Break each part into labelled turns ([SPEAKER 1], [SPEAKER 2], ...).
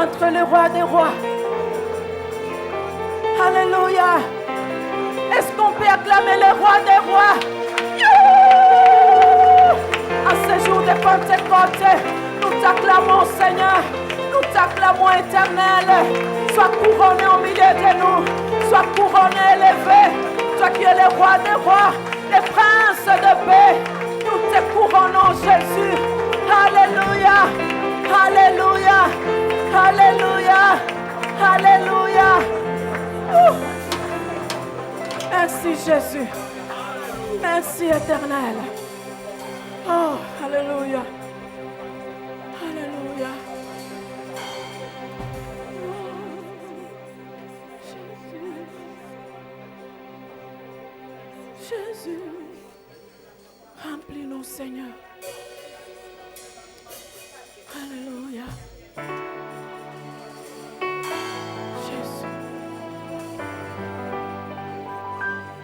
[SPEAKER 1] Entre le roi des rois. Alléluia. Est-ce qu'on peut acclamer le roi des rois? À ce jour de Pentecôte, nous t'acclamons, Seigneur. Nous t'acclamons, Éternel. Sois couronné au milieu de nous. Sois couronné, élevé. Toi qui es le roi des rois, le prince de paix. Nous te couronnons, Jésus. Alléluia. Alléluia. Alléluia. Alléluia. Merci Jésus. Merci Éternel. Oh, Alléluia. Alléluia. Jésus. Remplis-nous, Seigneur. Alléluia.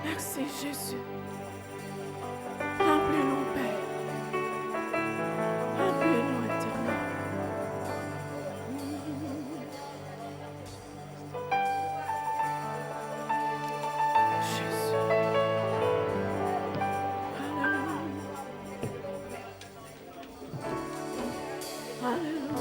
[SPEAKER 1] Merci Jésus. Remplis-nous, Père. Remplis-nous, Éternel. Jésus. Alléluia. Alléluia.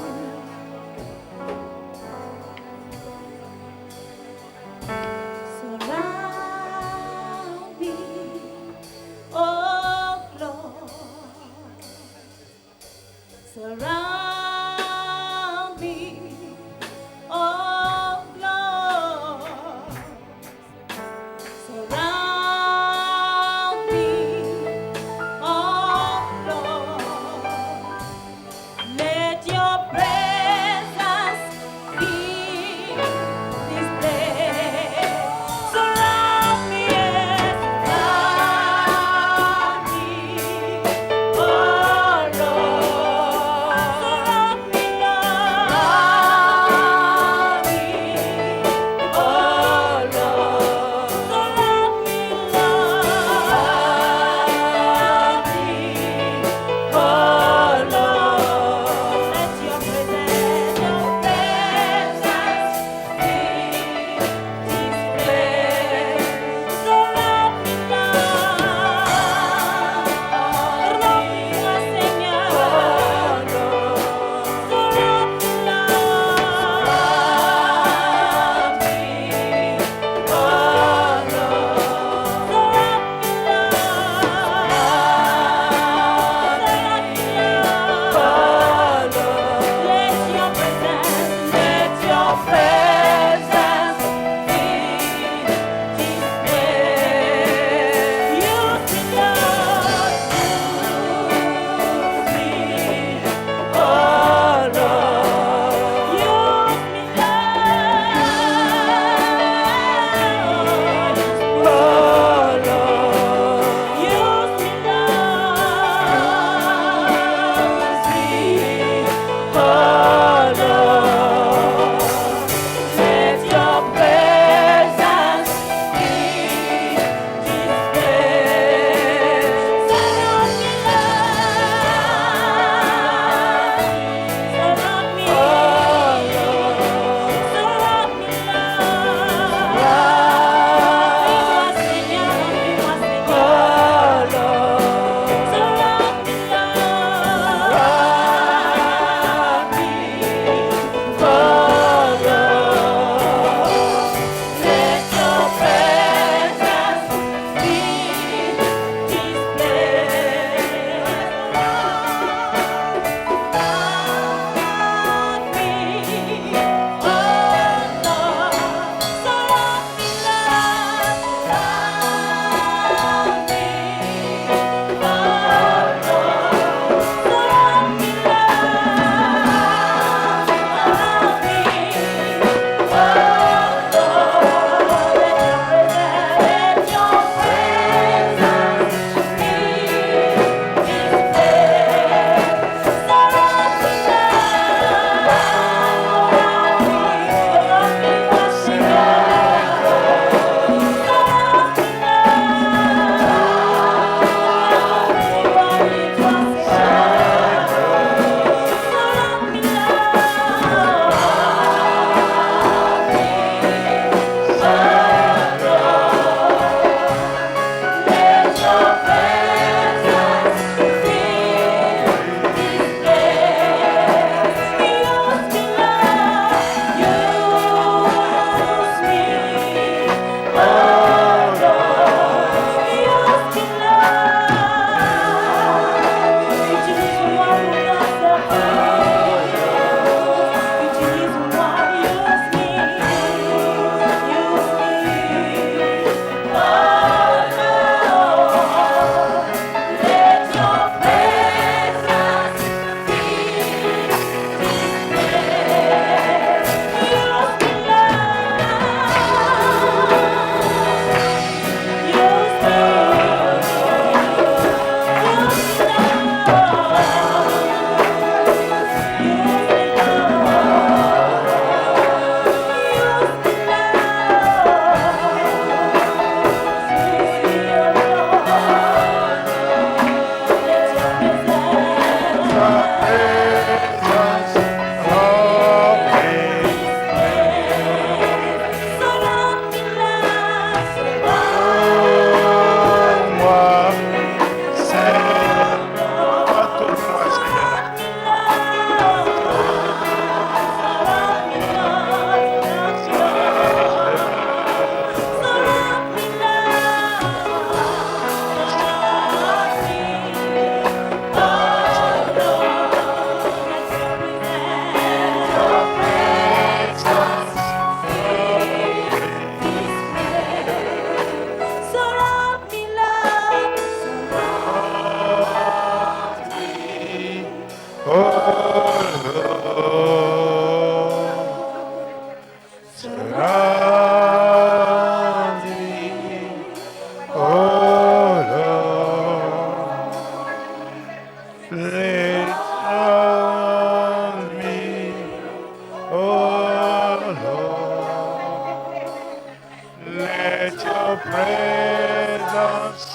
[SPEAKER 2] Let your presence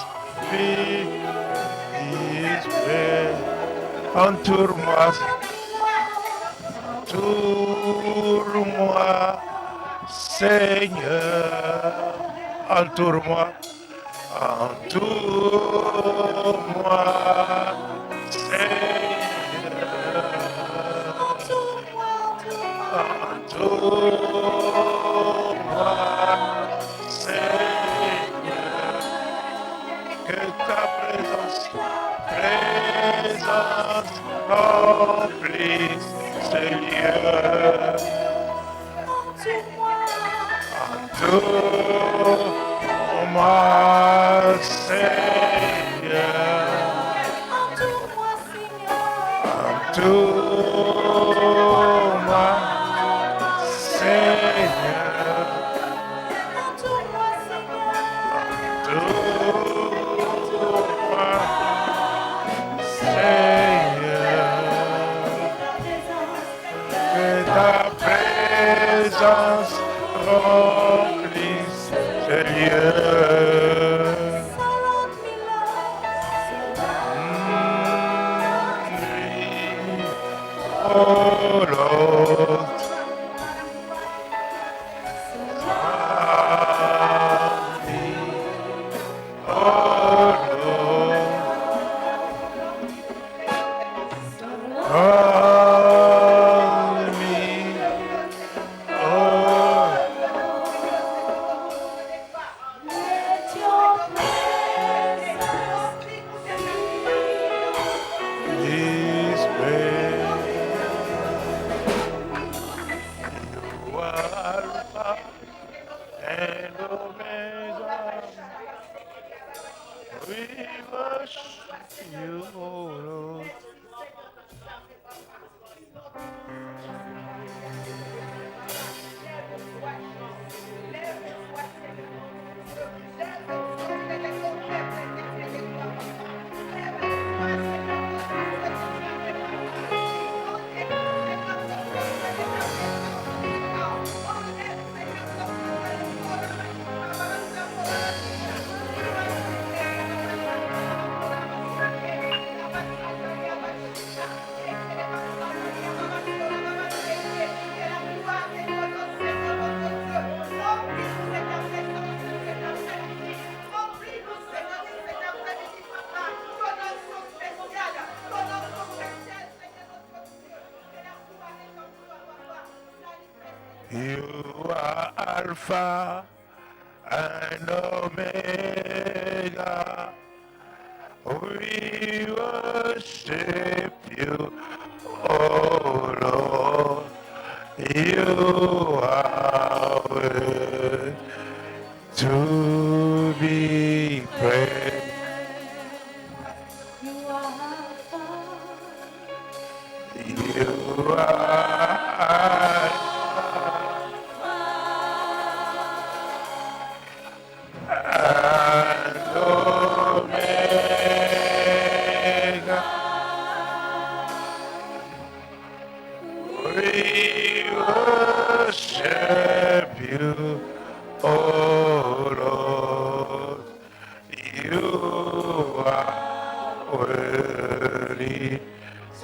[SPEAKER 2] be displayed. Entoure-moi, entoure-moi, Seigneur. Entoure-moi, entoure-moi, Seigneur. Entoure-moi, Seigneur. Que ta présence remplisse ce lieu. Entoure-moi, Seigneur. Entoure-moi, Seigneur. Entoure-moi, Seigneur. Que ta présence remplisse ce lieu. Oh Lord, you are Alpha and Omega. We worship you, oh Lord. You are worthy to be praised. You are and Omega. We worship you, oh Lord. You are worthy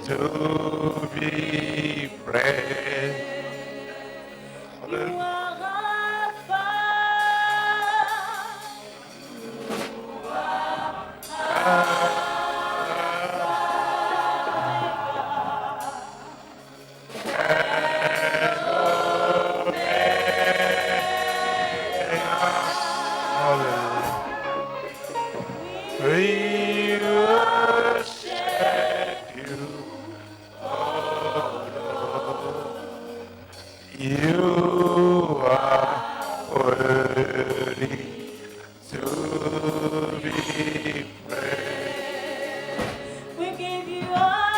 [SPEAKER 2] to be praised. Hallelujah. We worship you, oh Lord. You are worthy to be praised.
[SPEAKER 1] We give you all.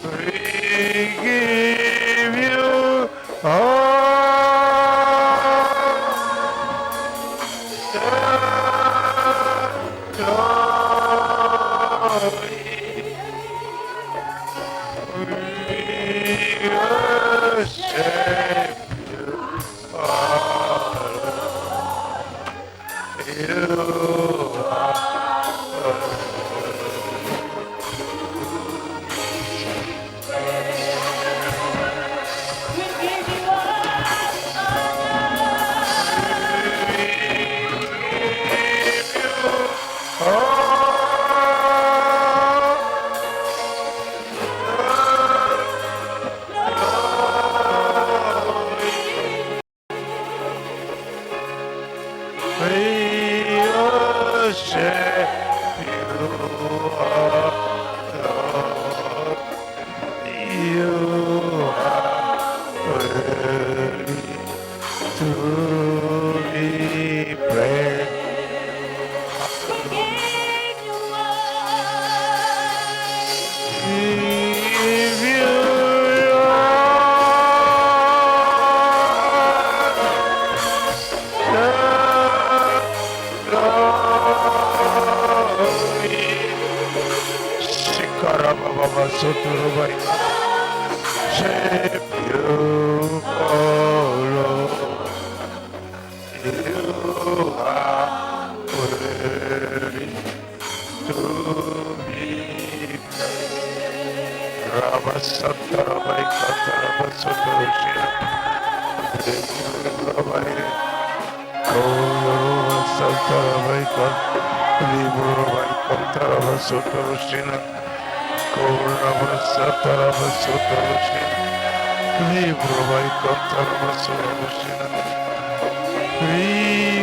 [SPEAKER 2] We give you all. We worship you. We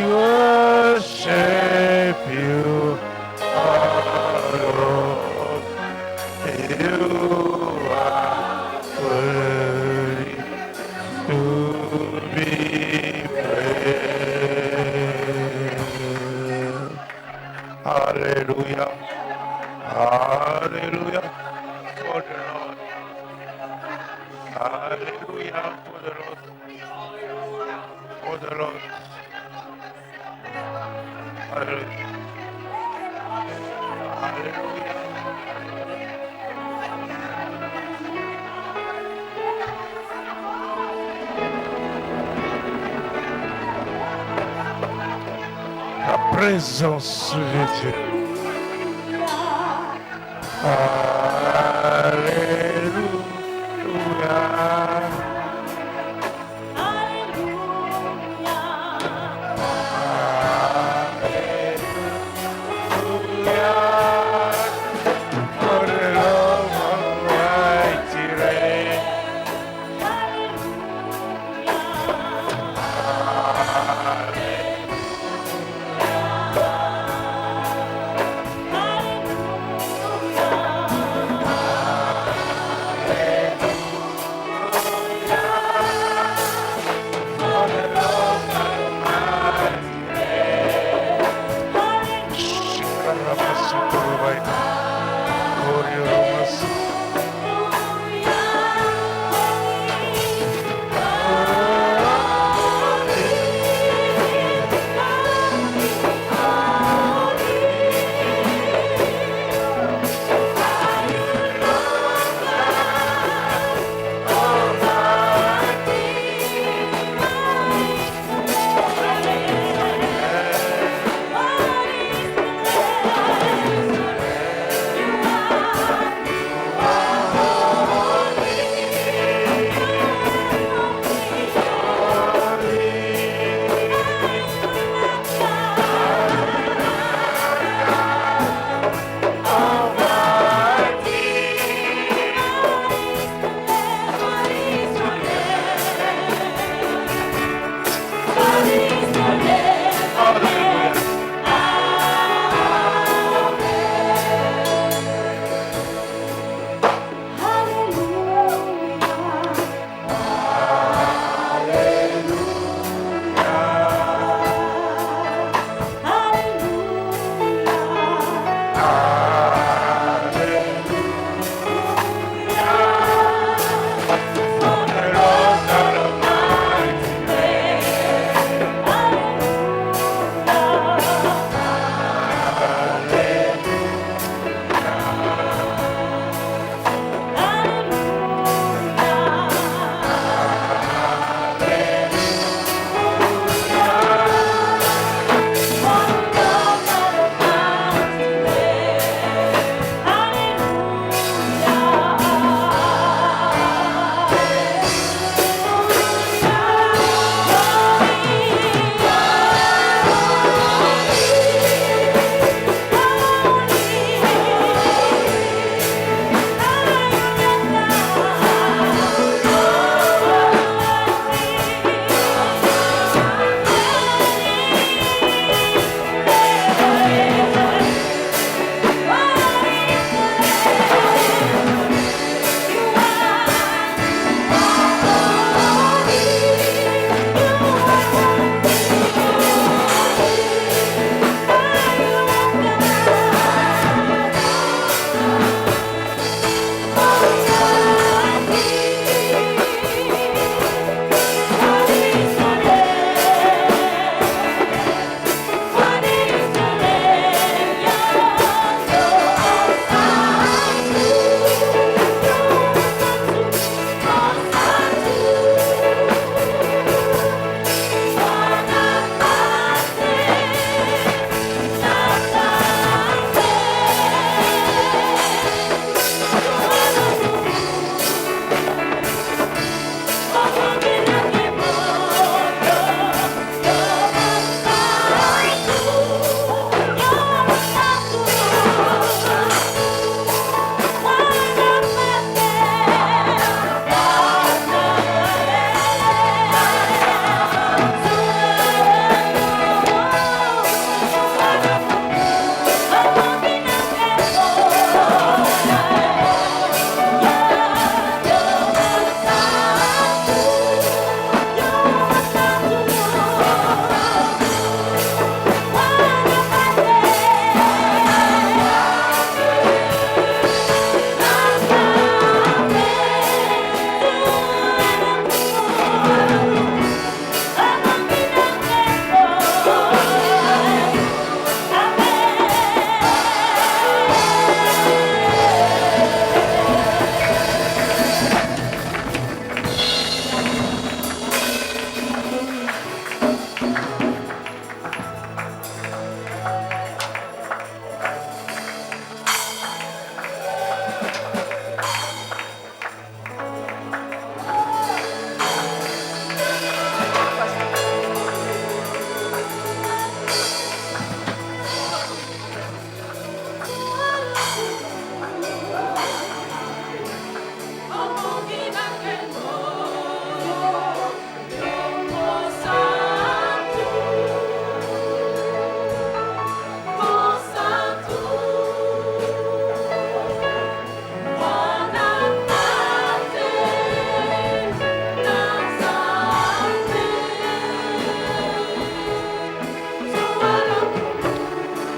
[SPEAKER 2] worship you, our Lord. You are worthy to be praised. Hallelujah. Hallelujah for the Lord. Hallelujah for the Lord. For the Lord. Hallelujah. Hallelujah. La présence de Dieu. Alléluia. For the love of mighty reign.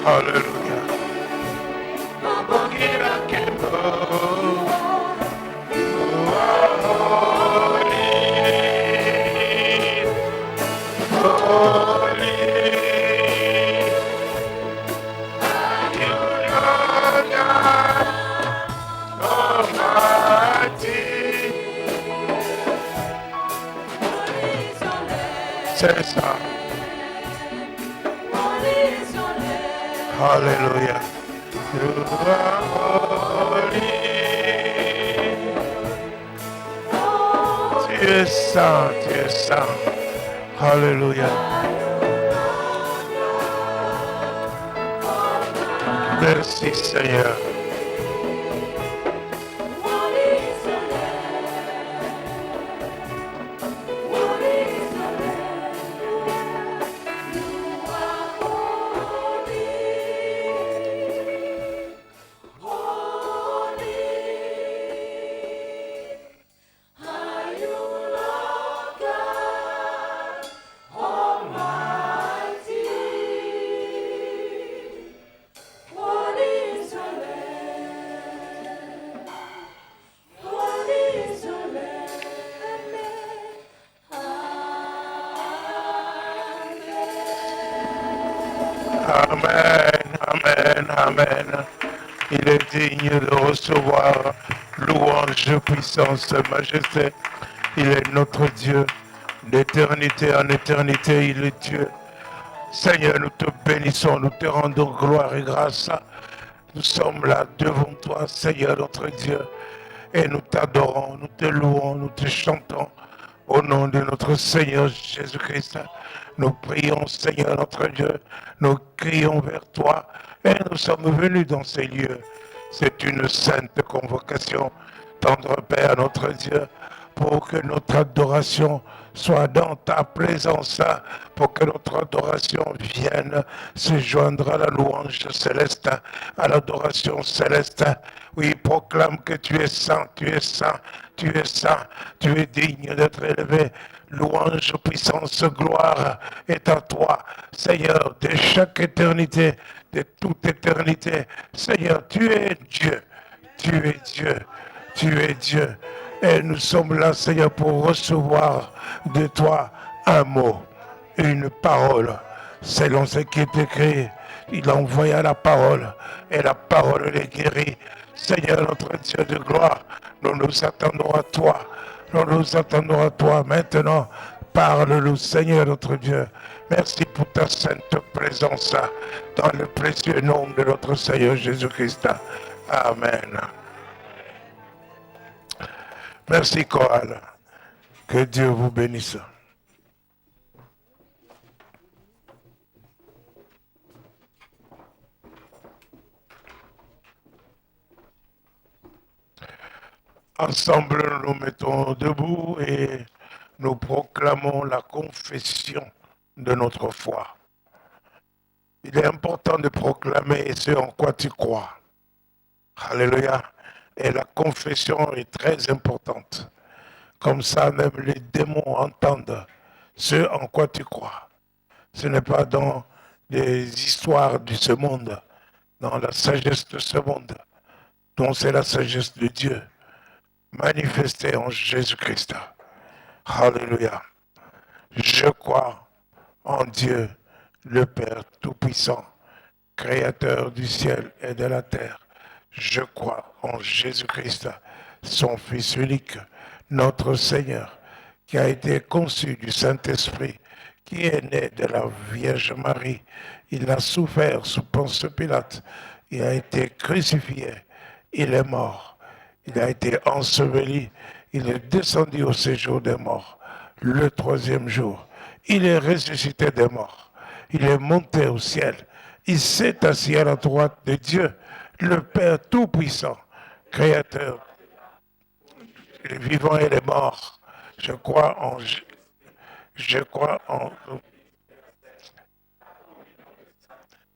[SPEAKER 2] Hallelujah. Mogira Kembo. C'est ça. Hallelujah. You are holy. Tu es saint, tu es saint. Hallelujah. Merci Seigneur. Amen, amen, amen. Il est digne de recevoir louange, puissance, majesté. Il est notre Dieu. D'éternité en éternité, il est Dieu. Seigneur, nous te bénissons, nous te rendons gloire et grâce. Nous sommes là devant toi, Seigneur, notre Dieu. Et nous t'adorons, nous te louons, nous te chantons. Au nom de notre Seigneur Jésus-Christ, nous prions, Seigneur notre Dieu, nous crions vers toi et nous sommes venus dans ces lieux. C'est une sainte convocation, tendre Père notre Dieu, pour que notre adoration soit dans ta présence, pour que notre adoration vienne se joindre à la louange céleste, à l'adoration céleste. Oui, proclame que tu es saint, tu es saint, tu es saint, tu es digne d'être élevé. Louange, puissance, gloire est à toi, Seigneur, de chaque éternité, de toute éternité. Seigneur, tu es Dieu, tu es Dieu, tu es Dieu. Et nous sommes là, Seigneur, pour recevoir de toi un mot, une parole, selon ce qui est écrit. Il envoya la parole, et la parole les guérit. Seigneur, notre Dieu de gloire, nous nous attendons à toi. Nous nous attendons à toi maintenant. Parle-nous, Seigneur, notre Dieu. Merci pour ta sainte présence dans le précieux nom de notre Seigneur Jésus-Christ. Amen. Merci, Chorale. Que Dieu vous bénisse. Ensemble, nous nous mettons debout et nous proclamons la confession de notre foi. Il est important de proclamer ce en quoi tu crois. Alléluia. Et la confession est très importante. Comme ça, même les démons entendent ce en quoi tu crois. Ce n'est pas dans des histoires de ce monde, dans la sagesse de ce monde, dont c'est la sagesse de Dieu, manifestée en Jésus-Christ. Alléluia. Je crois en Dieu, le Père Tout-Puissant, Créateur du ciel et de la terre. Je crois en Jésus-Christ, son Fils unique, notre Seigneur, qui a été conçu du Saint-Esprit, qui est né de la Vierge Marie. Il a souffert sous Ponce Pilate. Il a été crucifié. Il est mort. Il a été enseveli. Il est descendu au séjour des morts. Le troisième jour, il est ressuscité des morts. Il est monté au ciel. Il s'est assis à la droite de Dieu, le Père Tout-Puissant, Créateur les vivants et les morts. Je crois en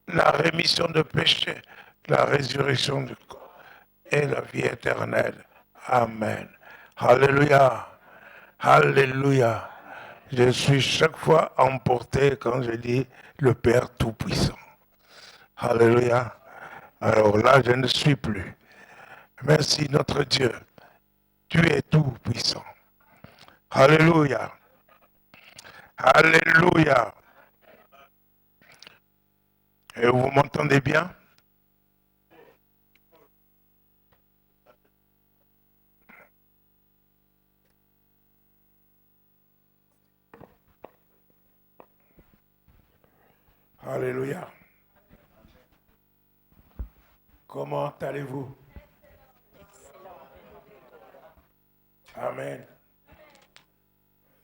[SPEAKER 2] la rémission de péché, la résurrection du corps et la vie éternelle. Amen. Alléluia. Alléluia. Je suis chaque fois emporté quand je dis le Père Tout-Puissant. Alléluia. Alors là, je ne suis plus. Merci notre Dieu. Tu es tout puissant. Alléluia. Alléluia. Et vous m'entendez bien? Alléluia. Comment allez-vous? Amen.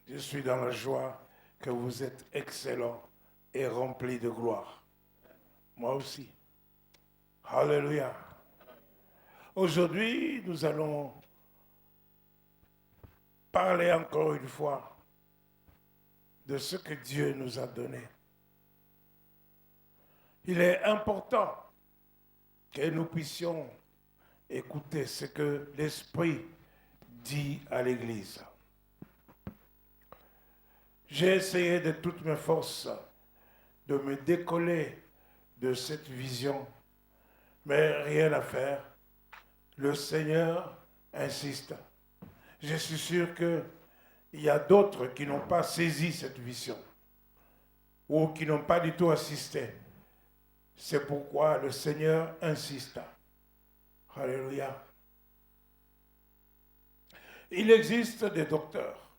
[SPEAKER 2] Je suis dans la joie que vous êtes excellents et remplis de gloire. Moi aussi. Alléluia. Aujourd'hui, nous allons parler encore une fois de ce que Dieu nous a donné. Il est important que nous puissions écouter ce que l'Esprit dit à l'Église. J'ai essayé de toutes mes forces de me décoller de cette vision, mais rien à faire. Le Seigneur insiste. Je suis sûr qu'il y a d'autres qui n'ont pas saisi cette vision ou qui n'ont pas du tout assisté. C'est pourquoi le Seigneur insiste. Alléluia. Il existe des docteurs,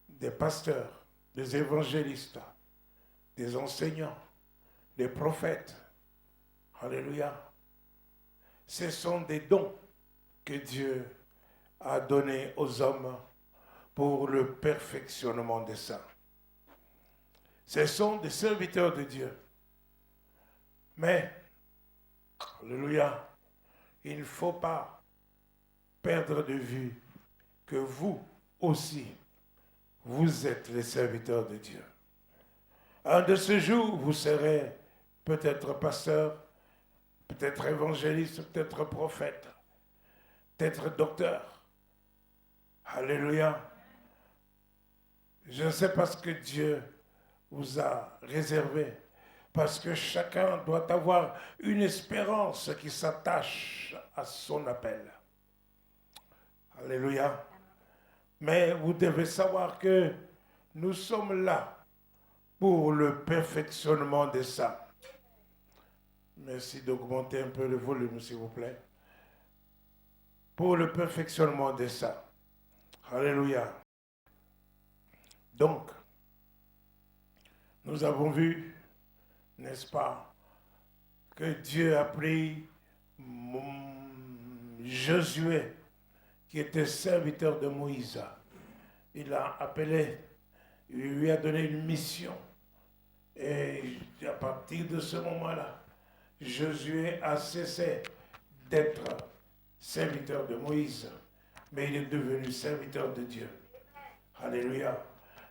[SPEAKER 2] des pasteurs, des évangélistes, des enseignants, des prophètes. Alléluia. Ce sont des dons que Dieu a donnés aux hommes pour le perfectionnement des saints. Ce sont des serviteurs de Dieu. Mais, alléluia, il ne faut pas perdre de vue que vous aussi, vous êtes les serviteurs de Dieu. Un de ces jours, vous serez peut-être pasteur, peut-être évangéliste, peut-être prophète, peut-être docteur. Alléluia. Je ne sais pas ce que Dieu vous a réservé, parce que chacun doit avoir une espérance qui s'attache à son appel. Alléluia. Mais vous devez savoir que nous sommes là pour le perfectionnement des saints. Merci d'augmenter un peu le volume, s'il vous plaît. Pour le perfectionnement des saints. Alléluia. Donc, nous avons vu, n'est-ce pas, que Dieu a pris Josué, qui était serviteur de Moïse. Il l'a appelé, il lui a donné une mission. Et à partir de ce moment-là, Josué a cessé d'être serviteur de Moïse, mais il est devenu serviteur de Dieu. Alléluia.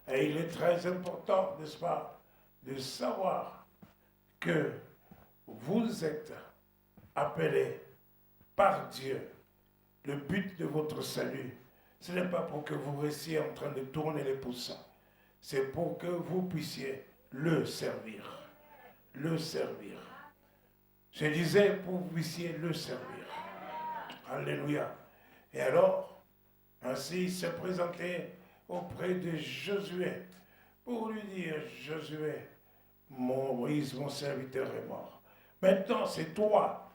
[SPEAKER 2] Et il est très important, n'est-ce pas, de savoir que vous êtes appelés par Dieu. Le but de votre salut, ce n'est pas pour que vous restiez en train de tourner les pouces, c'est pour que vous puissiez le servir. Le servir. Je disais pour que vous puissiez le servir. Alléluia. Et alors, ainsi il s'est présenté auprès de Josué pour lui dire, Josué, Moïse, mon serviteur est mort. Maintenant, c'est toi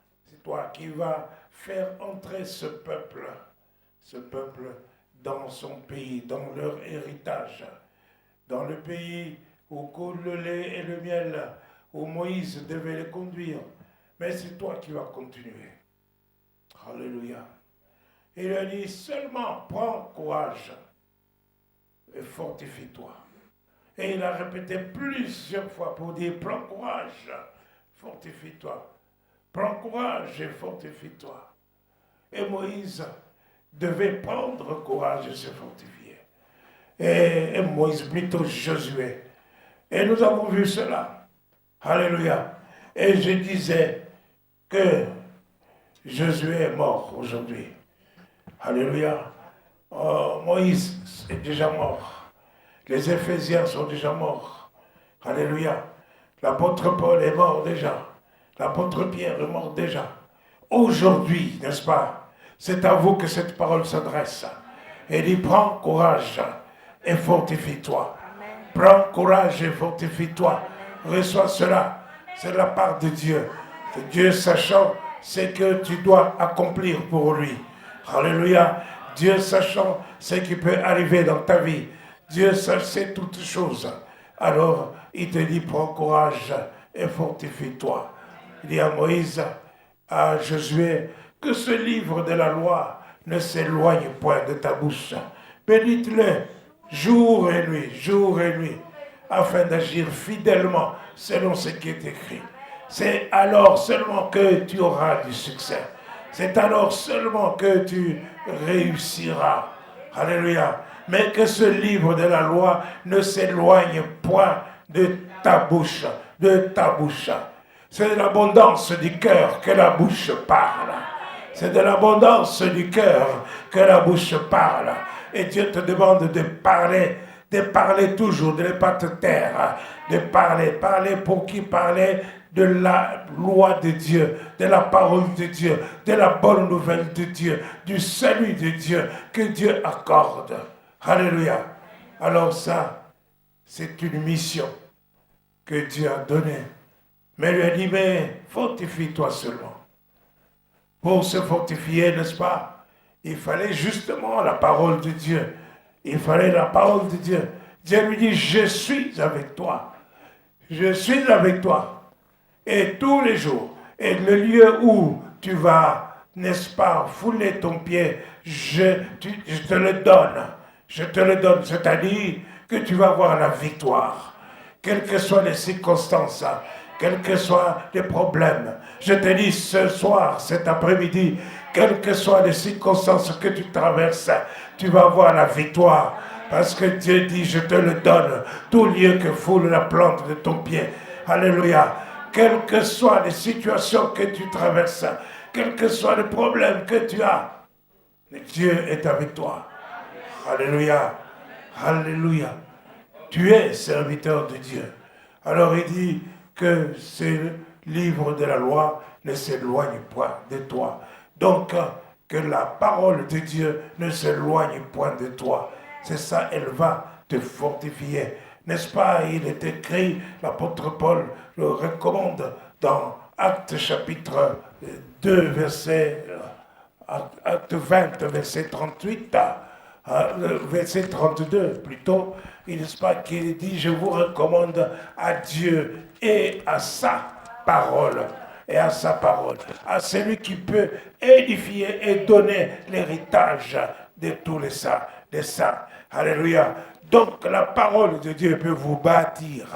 [SPEAKER 2] qui vas faire entrer ce peuple dans son pays, dans leur héritage, dans le pays où coule le lait et le miel, où Moïse devait les conduire. Mais c'est toi qui vas continuer. Alléluia. Il a dit seulement prends courage et fortifie-toi. Et il a répété plusieurs fois pour dire prends courage, fortifie-toi. Prends courage et fortifie-toi. Et Moïse devait prendre courage et se fortifier. Et Moïse, plutôt Josué. Et nous avons vu cela. Alléluia. Et je disais que Josué est mort aujourd'hui. Alléluia. Moïse est déjà mort. Les Éphésiens sont déjà morts. Alléluia. L'apôtre Paul est mort déjà.
[SPEAKER 3] L'apôtre Pierre est mort déjà. Aujourd'hui, n'est-ce pas, c'est à vous que cette parole s'adresse. Et dit, prends courage et fortifie-toi. Prends courage et fortifie-toi. Reçois cela. C'est de la part de Dieu. Dieu sachant ce que tu dois accomplir pour lui. Alléluia. Dieu sachant ce qui peut arriver dans ta vie. Dieu sait toutes choses. Alors, il te dit, prends courage et fortifie-toi. Il dit à Moïse, à Josué, que ce livre de la loi ne s'éloigne point de ta bouche. Médite-le jour et nuit, afin d'agir fidèlement selon ce qui est écrit. C'est alors seulement que tu auras du succès. C'est alors seulement que tu réussiras. Alléluia. Mais que ce livre de la loi ne s'éloigne point de ta bouche, C'est de l'abondance du cœur que la bouche parle. C'est de l'abondance du cœur que la bouche parle. Et Dieu te demande de parler toujours, de ne pas te taire, de parler pour qui parler de la loi de Dieu, de la parole de Dieu, de la bonne nouvelle de Dieu, du salut de Dieu que Dieu accorde. Alléluia. Alors ça, c'est une mission que Dieu a donnée. Mais il lui a dit, mais fortifie-toi seulement. Pour se fortifier, n'est-ce pas, il fallait justement la parole de Dieu. Il fallait la parole de Dieu. Dieu lui dit, je suis avec toi. Je suis avec toi. Et tous les jours, et le lieu où tu vas, n'est-ce pas, fouler ton pied, je te le donne. Je te le donne, c'est-à-dire que tu vas avoir la victoire. Quelles que soient les circonstances, quels que soient les problèmes. Je te dis ce soir, cet après-midi, quelles que soient les circonstances que tu traverses, tu vas avoir la victoire. Parce que Dieu dit, je te le donne, tout lieu que foule la plante de ton pied. Alléluia. Quelles que soient les situations que tu traverses, quels que soient les problèmes que tu as, Dieu est avec toi. Alléluia. Alléluia. Tu es serviteur de Dieu. Alors il dit que ce livre de la loi ne s'éloigne point de toi. Donc, que la parole de Dieu ne s'éloigne point de toi. C'est ça, elle va te fortifier. N'est-ce pas, il est écrit, l'apôtre Paul le recommande dans Actes chapitre 2, Acte 20, verset 38, verset 32 plutôt, n'est-ce pas, qu'il dit, je vous recommande à Dieu et à sa parole. Et à sa parole, à celui qui peut édifier et donner l'héritage de tous les saints, des saints. Alléluia. Donc la parole de Dieu peut vous bâtir.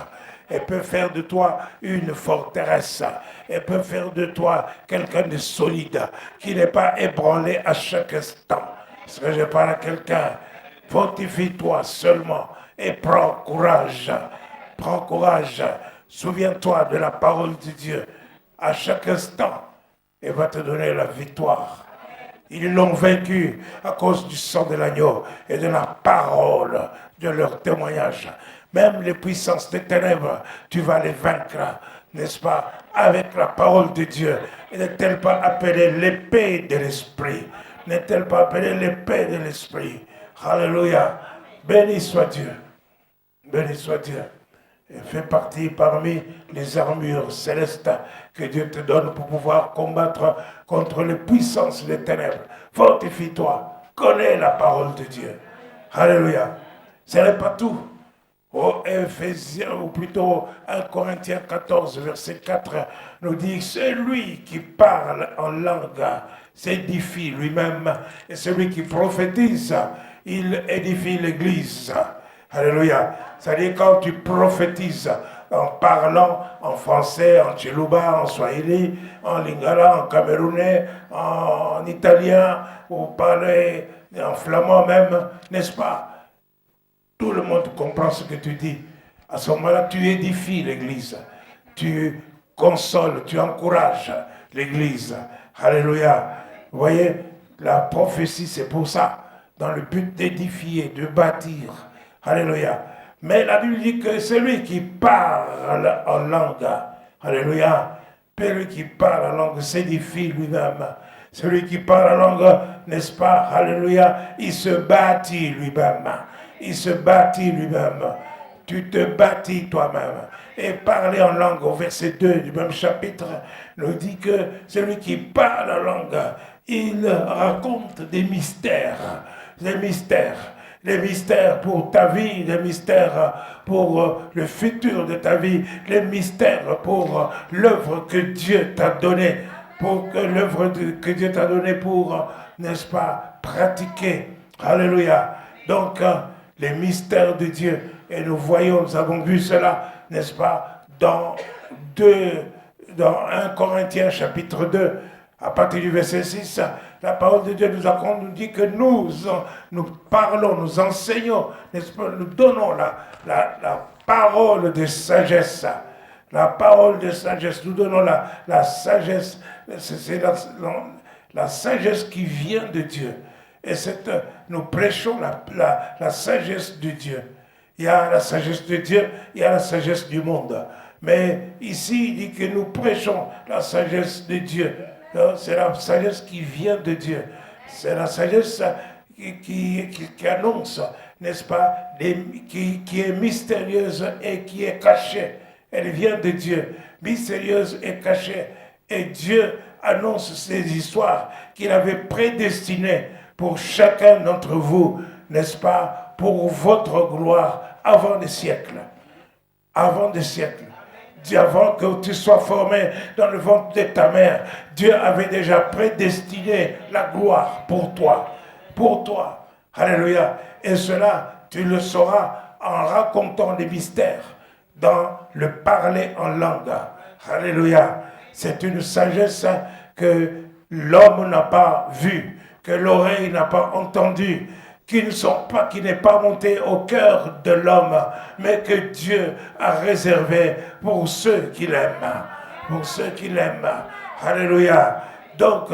[SPEAKER 3] Elle peut faire de toi une forteresse. Elle peut faire de toi quelqu'un de solide, qui n'est pas ébranlé à chaque instant. Est-ce que je parle à quelqu'un? Fortifie-toi seulement et prends courage. Prends courage. Souviens-toi de la parole de Dieu. À chaque instant, elle va te donner la victoire. Ils l'ont vaincu à cause du sang de l'agneau et de la parole de leur témoignage. Même les puissances des ténèbres, tu vas les vaincre, n'est-ce pas, avec la parole de Dieu. N'est-elle pas appelée l'épée de l'esprit? N'est-elle pas appelée l'épée de l'esprit? Alléluia. Béni soit Dieu. Béni soit Dieu. Et fait partie parmi les armures célestes que Dieu te donne pour pouvoir combattre contre les puissances des ténèbres. Fortifie-toi, connais la parole de Dieu. Alléluia. Ce n'est pas tout. Au Éphésiens, ou plutôt 1 Corinthiens 14, verset 4, nous dit, celui qui parle en langue s'édifie lui-même, et celui qui prophétise, il édifie l'Église. Alléluia. C'est-à-dire quand tu prophétises en parlant en français, en tchilouba, en swahili, en lingala, en camerounais, en italien, ou parler en flamand même, n'est-ce pas? Tout le monde comprend ce que tu dis. À ce moment-là, tu édifies l'Église. Tu consoles, tu encourages l'Église. Alléluia. Vous voyez, la prophétie, c'est pour ça. Dans le but d'édifier, de bâtir. Alléluia. Mais la Bible dit que celui qui parle en langue, alléluia, Celui qui parle en langue s'édifie lui-même. Celui qui parle en langue, n'est-ce pas, alléluia, il se bâtit lui-même. Il se bâtit lui-même. Tu te bâtis toi-même. Et parler en langue, au verset 2 du même chapitre, nous dit que celui qui parle en langue, il raconte des mystères. Des mystères. Les mystères pour ta vie, les mystères pour le futur de ta vie, les mystères pour l'œuvre que Dieu t'a donnée, pour que l'œuvre que Dieu t'a donnée pour, n'est-ce pas, pratiquer. Alléluia. Donc, les mystères de Dieu. Et nous voyons, nous avons vu cela, n'est-ce pas, dans 1 Corinthiens chapitre 2, à partir du verset 6, la parole de Dieu nous dit que nous parlons, nous enseignons, n'est-ce pas, nous donnons la parole de sagesse. La parole de sagesse, nous donnons la sagesse, c'est la sagesse qui vient de Dieu. Et nous prêchons la sagesse de Dieu. Il y a la sagesse de Dieu, il y a la sagesse du monde. Mais ici, il dit que nous prêchons la sagesse de Dieu. C'est la sagesse qui vient de Dieu. C'est la sagesse qui annonce, n'est-ce pas, qui est mystérieuse et qui est cachée. Elle vient de Dieu, mystérieuse et cachée. Et Dieu annonce ces histoires qu'il avait prédestinées pour chacun d'entre vous, n'est-ce pas, pour votre gloire avant des siècles. Avant des siècles. Avant que tu sois formé dans le ventre de ta mère, Dieu avait déjà prédestiné la gloire pour toi. Pour toi. Alléluia. Et cela, tu le sauras en racontant les mystères, dans le parler en langue. Alléluia. C'est une sagesse que l'homme n'a pas vue, que l'oreille n'a pas entendue, qui n'est pas monté au cœur de l'homme, mais que Dieu a réservé pour ceux qui l'aiment. Pour ceux qui l'aiment. Alléluia. Donc,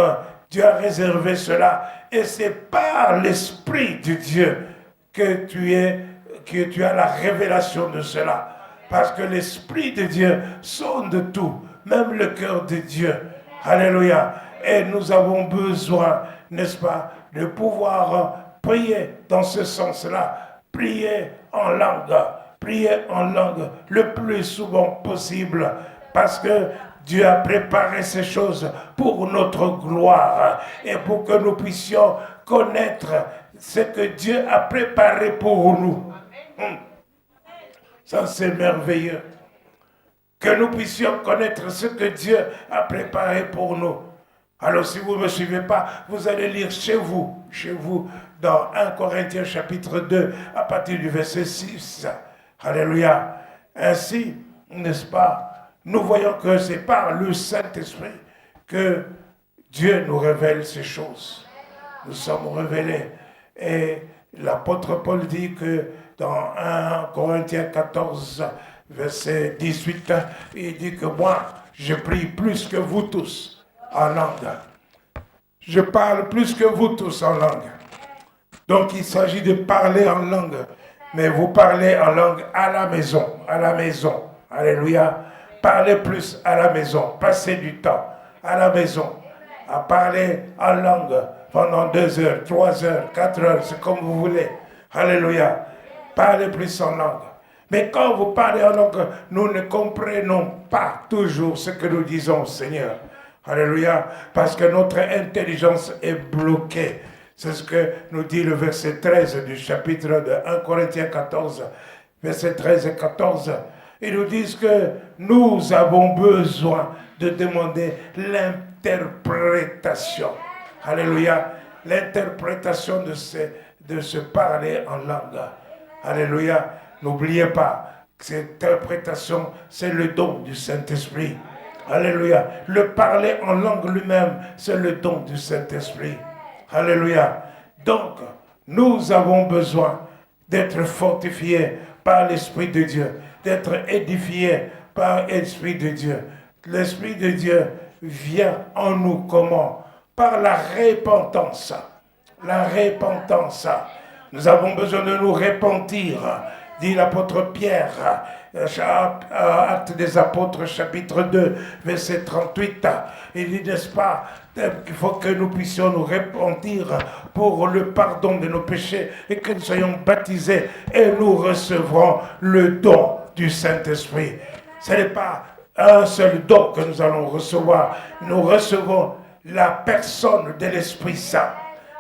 [SPEAKER 3] Dieu a réservé cela. Et c'est par l'Esprit de Dieu que tu as la révélation de cela. Parce que l'Esprit de Dieu sonde tout, même le cœur de Dieu. Alléluia. Et nous avons besoin, n'est-ce pas, de pouvoir prier dans ce sens-là, prier en langue le plus souvent possible, parce que Dieu a préparé ces choses pour notre gloire et pour que nous puissions connaître ce que Dieu a préparé pour nous. Ça, c'est merveilleux. Que nous puissions connaître ce que Dieu a préparé pour nous. Alors, si vous ne me suivez pas, vous allez lire chez vous, dans 1 Corinthiens chapitre 2, à partir du verset 6. Alléluia. Ainsi, n'est-ce pas, nous voyons que c'est par le Saint-Esprit que Dieu nous révèle ces choses. Nous sommes révélés. Et l'apôtre Paul dit que dans 1 Corinthiens 14, verset 18, il dit que moi, je prie plus que vous tous en langue. Je parle plus que vous tous en langue. Donc il s'agit de parler en langue. Mais vous parlez en langue à la maison. À la maison. Alléluia. Parlez plus à la maison. Passez du temps à la maison. À parler en langue pendant 2 heures, 3 heures, 4 heures. C'est comme vous voulez. Alléluia. Parlez plus en langue. Mais quand vous parlez en langue, nous ne comprenons pas toujours ce que nous disons au Seigneur. Alléluia, parce que notre intelligence est bloquée. C'est ce que nous dit le verset 13 du chapitre de 1 Corinthiens 14, verset 13 et 14. Ils nous disent que nous avons besoin de demander l'interprétation. Alléluia, l'interprétation de se parler en langue. Alléluia, n'oubliez pas, cette interprétation, c'est le don du Saint-Esprit. Alléluia. Le parler en langue lui-même, c'est le don du Saint-Esprit. Alléluia. Donc, nous avons besoin d'être fortifiés par l'Esprit de Dieu, d'être édifiés par l'Esprit de Dieu. L'Esprit de Dieu vient en nous comment? Par la repentance. La repentance. Nous avons besoin de nous repentir, dit l'apôtre Pierre. Actes des Apôtres, chapitre 2, verset 38. Il dit, n'est-ce pas, qu'il faut que nous puissions nous repentir pour le pardon de nos péchés et que nous soyons baptisés et nous recevrons le don du Saint-Esprit. Ce n'est pas un seul don que nous allons recevoir. Nous recevons la personne de l'Esprit Saint.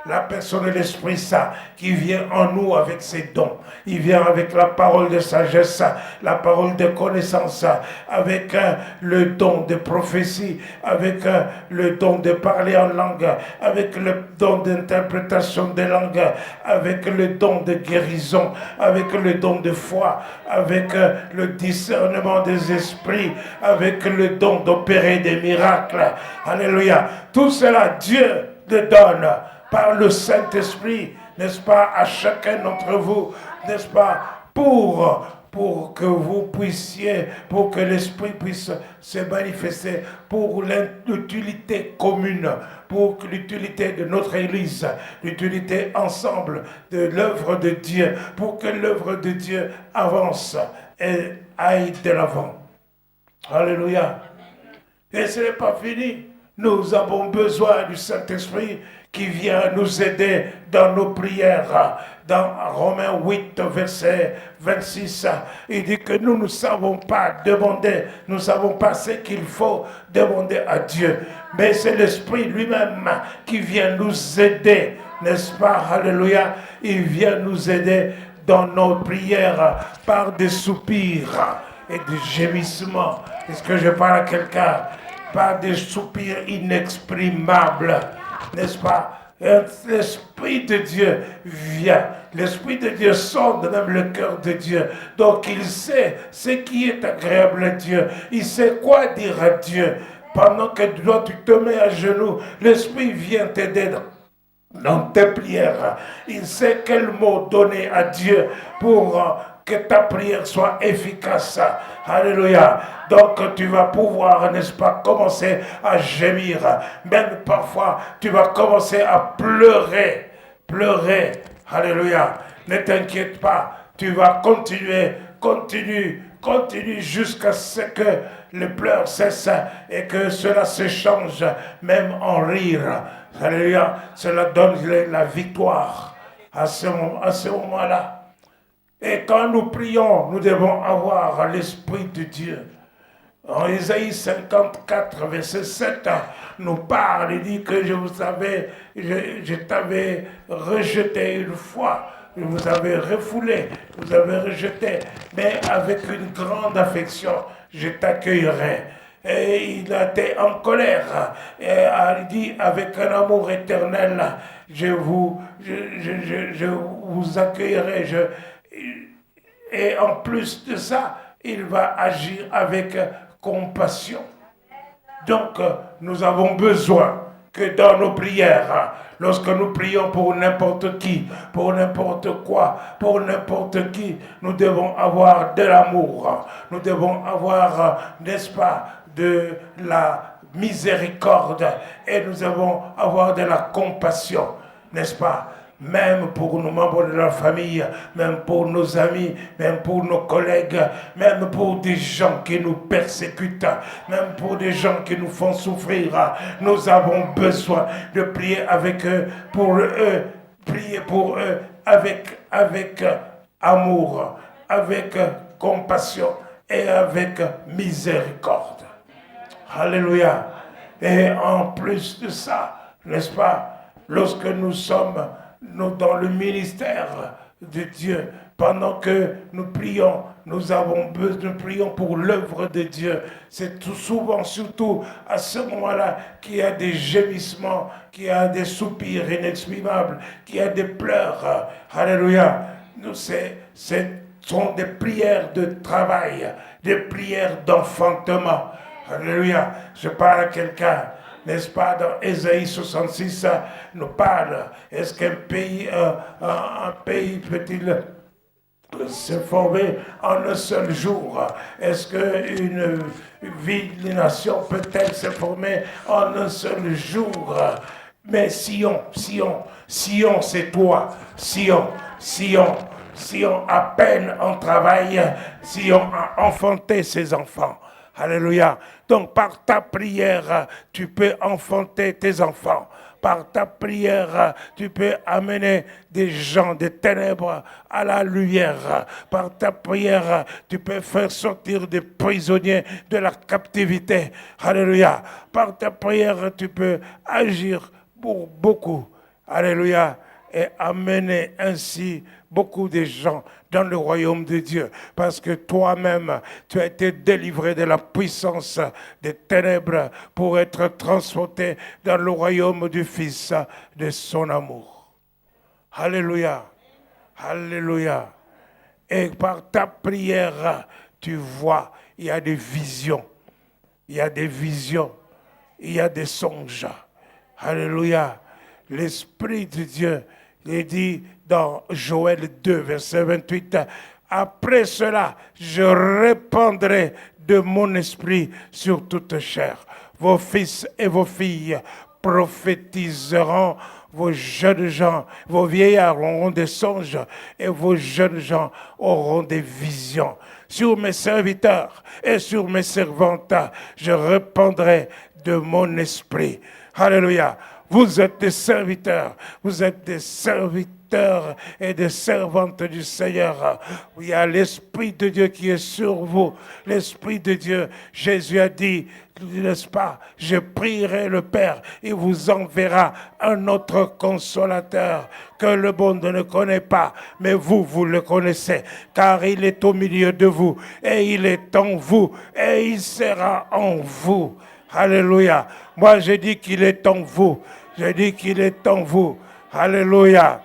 [SPEAKER 3] La personne de l'Esprit Saint qui vient en nous avec ses dons. Il vient avec la parole de sagesse, la parole de connaissance, avec le don de prophétie, avec le don de parler en langue, avec le don d'interprétation des langues, avec le don de guérison, avec le don de foi, avec le discernement des esprits, avec le don d'opérer des miracles. Alléluia. Tout cela, Dieu le donne par le Saint-Esprit, n'est-ce pas, à chacun d'entre vous, n'est-ce pas, pour que vous puissiez, pour que l'Esprit puisse se manifester, pour l'utilité commune, pour l'utilité de notre Église, l'utilité ensemble de l'œuvre de Dieu, pour que l'œuvre de Dieu avance et aille de l'avant. Alléluia. Et ce n'est pas fini. Nous avons besoin du Saint-Esprit qui vient nous aider dans nos prières. Dans Romains 8, verset 26, il dit que nous ne savons pas demander, nous ne savons pas ce qu'il faut demander à Dieu. Mais c'est l'Esprit lui-même qui vient nous aider, n'est-ce pas? Alléluia. Il vient nous aider dans nos prières par des soupirs et des gémissements. Est-ce que je parle à quelqu'un? Par des soupirs inexprimables, n'est-ce pas? L'Esprit de Dieu vient. L'Esprit de Dieu sonde même le cœur de Dieu. Donc il sait ce qui est agréable à Dieu. Il sait quoi dire à Dieu. Pendant que toi tu te mets à genoux, l'Esprit vient t'aider dans tes prières. Il sait quel mot donner à Dieu pour que ta prière soit efficace. Alléluia. Donc tu vas pouvoir, n'est-ce pas, commencer à gémir. Même parfois, tu vas commencer à pleurer. Pleurer. Alléluia. Ne t'inquiète pas. Tu vas continue jusqu'à ce que le pleur cesse et que cela se change même en rire. Alléluia. Cela donne la victoire à ce moment-là. Et quand nous prions, nous devons avoir l'Esprit de Dieu. En Isaïe 54, verset 7, nous parle, il dit que je t'avais rejeté une fois, je vous avais refoulé, vous avez rejeté, mais avec une grande affection, je t'accueillerai. Et il a été en colère, et il dit avec un amour éternel, je vous accueillerai, et en plus de ça, il va agir avec compassion. Donc, nous avons besoin que dans nos prières, lorsque nous prions pour n'importe qui, pour n'importe quoi, pour n'importe qui, nous devons avoir de l'amour. Nous devons avoir, n'est-ce pas, de la miséricorde et nous devons avoir de la compassion, n'est-ce pas? Même pour nos membres de la famille, même pour nos amis, même pour nos collègues, même pour des gens qui nous persécutent, même pour des gens qui nous font souffrir. Nous avons besoin de prier avec eux, prier pour eux avec amour, avec compassion et avec miséricorde. Alléluia. Et en plus de ça, n'est-ce pas, lorsque nous sommes dans le ministère de Dieu, pendant que nous prions, nous prions pour l'œuvre de Dieu. C'est tout souvent, surtout à ce moment-là, qu'il y a des gémissements, qu'il y a des soupirs inexprimables, qu'il y a des pleurs. Alléluia. Ce sont des prières de travail, des prières d'enfantement. Alléluia. Je parle à quelqu'un. N'est-ce pas, dans Ésaïe 66, nous parle, est-ce qu'un pays, peut-il se former en un seul jour? Est-ce qu'une ville, une nation peut-elle se former en un seul jour? Mais Sion, c'est toi, Sion, si à peine on travaille, si on a enfanté ses enfants. Alléluia. Donc par ta prière, tu peux enfanter tes enfants. Par ta prière, tu peux amener des gens des ténèbres à la lumière. Par ta prière, tu peux faire sortir des prisonniers de la captivité. Alléluia. Par ta prière, tu peux agir pour beaucoup. Alléluia. Et amener ainsi beaucoup de gens dans le royaume de Dieu. Parce que toi-même, tu as été délivré de la puissance des ténèbres pour être transporté dans le royaume du Fils de son amour. Alléluia. Alléluia. Et par ta prière, tu vois, il y a des visions. Il y a des visions. Il y a des songes. Alléluia. L'Esprit de Dieu, il dit dans Joël 2, verset 28, « Après cela, je répandrai de mon esprit sur toute chair. Vos fils et vos filles prophétiseront, vos jeunes gens, vos vieillards auront des songes et vos jeunes gens auront des visions. Sur mes serviteurs et sur mes servantes, je répandrai de mon esprit. » Alléluia. Vous êtes des serviteurs, vous êtes des serviteurs et des servantes du Seigneur. Il y a l'Esprit de Dieu qui est sur vous. L'Esprit de Dieu, Jésus a dit, n'est-ce pas, je prierai le Père, il vous enverra un autre consolateur que le monde ne connaît pas, mais vous le connaissez, car il est au milieu de vous, et il est en vous, et il sera en vous. Alléluia. Moi, je dis qu'il est en vous. Je dis qu'il est en vous. Alléluia.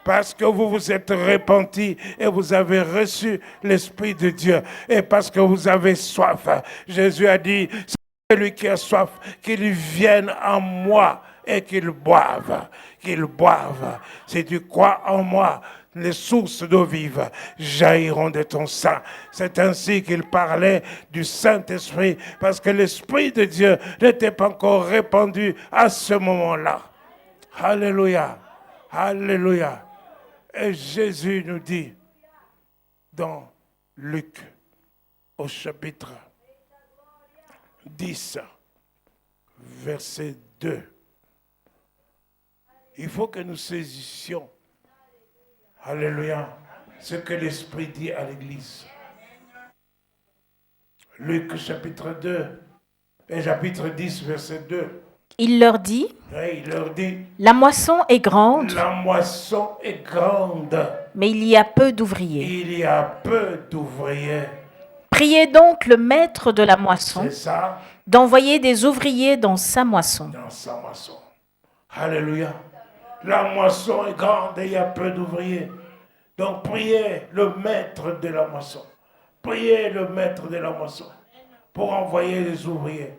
[SPEAKER 3] Parce que vous vous êtes repentis et vous avez reçu l'Esprit de Dieu. Et parce que vous avez soif. Jésus a dit, celui qui a soif, qu'il vienne en moi et qu'il boive. Qu'il boive. Si tu crois en moi, les sources d'eau vive jailliront de ton sein. C'est ainsi qu'il parlait du Saint-Esprit, parce que l'Esprit de Dieu n'était pas encore répandu à ce moment-là. Alléluia. Alléluia. Et Jésus nous dit dans Luc, au chapitre 10, verset 2. Il faut que nous saisissions, alléluia, ce que l'Esprit dit à l'Église. Luc chapitre 2 et chapitre 10, verset 2.
[SPEAKER 4] Il leur dit,
[SPEAKER 3] la
[SPEAKER 4] moisson est grande, mais il y a peu d'ouvriers. Priez donc le maître de la moisson d'envoyer des ouvriers dans sa moisson.
[SPEAKER 3] Alléluia. La moisson est grande et il y a peu d'ouvriers. Donc priez le maître de la moisson. Priez le maître de la moisson pour envoyer les ouvriers.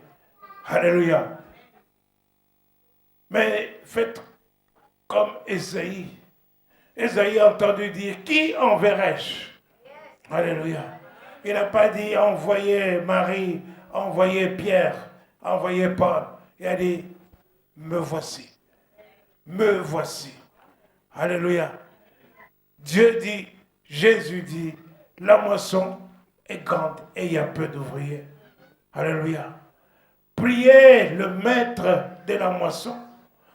[SPEAKER 3] Alléluia. Mais faites comme Ésaïe. Ésaïe a entendu dire, qui enverrai-je? Alléluia. Il n'a pas dit envoyez Marie, envoyez Pierre, envoyez Paul. Il a dit, me voici. Me voici. Alléluia. Dieu dit, Jésus dit, la moisson est grande et il y a peu d'ouvriers. Alléluia. Priez le maître de la moisson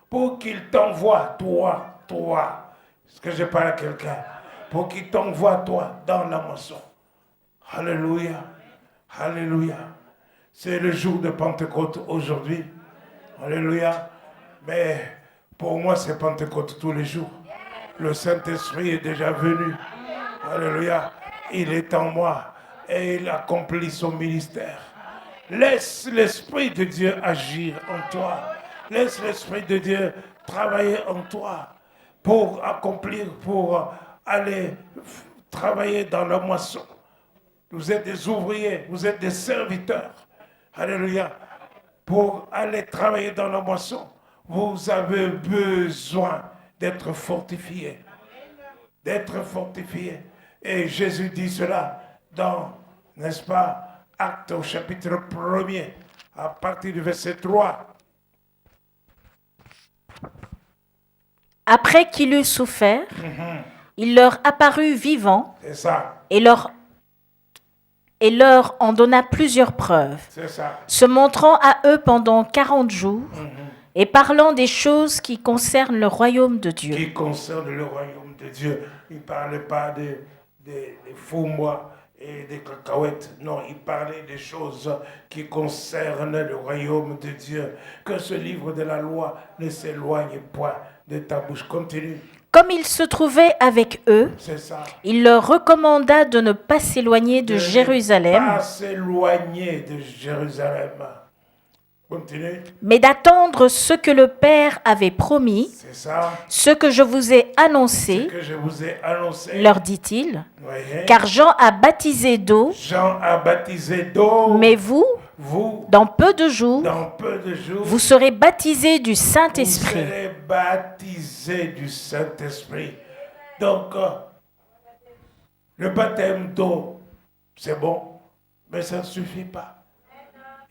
[SPEAKER 3] pour qu'il t'envoie, toi. Est-ce que je parle à quelqu'un? Pour qu'il t'envoie, toi, dans la moisson. Alléluia. Alléluia. C'est le jour de Pentecôte aujourd'hui. Alléluia. Mais pour moi, c'est Pentecôte tous les jours. Le Saint-Esprit est déjà venu. Alléluia. Il est en moi et il accomplit son ministère. Laisse l'Esprit de Dieu agir en toi. Laisse l'Esprit de Dieu travailler en toi pour accomplir, pour aller travailler dans la moisson. Vous êtes des ouvriers, vous êtes des serviteurs. Alléluia. Pour aller travailler dans la moisson, vous avez besoin d'être fortifiés. D'être fortifiés. Et Jésus dit cela dans, n'est-ce pas, Actes au chapitre 1er, à partir du verset 3.
[SPEAKER 4] Après qu'il eut souffert, Il leur apparut vivant
[SPEAKER 3] C'est ça.
[SPEAKER 4] et leur en donna plusieurs preuves,
[SPEAKER 3] C'est ça.
[SPEAKER 4] se montrant à eux pendant 40 jours et parlant des choses qui concernent le royaume de Dieu.
[SPEAKER 3] Qui concerne le royaume de Dieu. Il ne parlait pas des faux mois et des cacahuètes. Non, il parlait des choses qui concernent le royaume de Dieu. Que ce livre de la loi ne s'éloigne point de ta bouche. Continue.
[SPEAKER 4] Comme il se trouvait avec eux,
[SPEAKER 3] C'est ça.
[SPEAKER 4] il leur recommanda de ne pas s'éloigner de Jérusalem,
[SPEAKER 3] Pas s'éloigner de Jérusalem. Continue.
[SPEAKER 4] mais d'attendre ce que le Père avait promis,
[SPEAKER 3] C'est ça.
[SPEAKER 4] ce que je vous ai annoncé,
[SPEAKER 3] Que je vous ai annoncé.
[SPEAKER 4] leur dit-il,
[SPEAKER 3] Voyez.
[SPEAKER 4] car Jean a baptisé d'eau,
[SPEAKER 3] Jean a baptisé d'eau.
[SPEAKER 4] mais vous,
[SPEAKER 3] Vous,
[SPEAKER 4] dans peu de jours,
[SPEAKER 3] dans peu de jours,
[SPEAKER 4] vous serez baptisés du
[SPEAKER 3] vous
[SPEAKER 4] Saint-Esprit.
[SPEAKER 3] serez baptisés du Saint-Esprit. Donc, le baptême d'eau, c'est bon, mais ça ne suffit pas.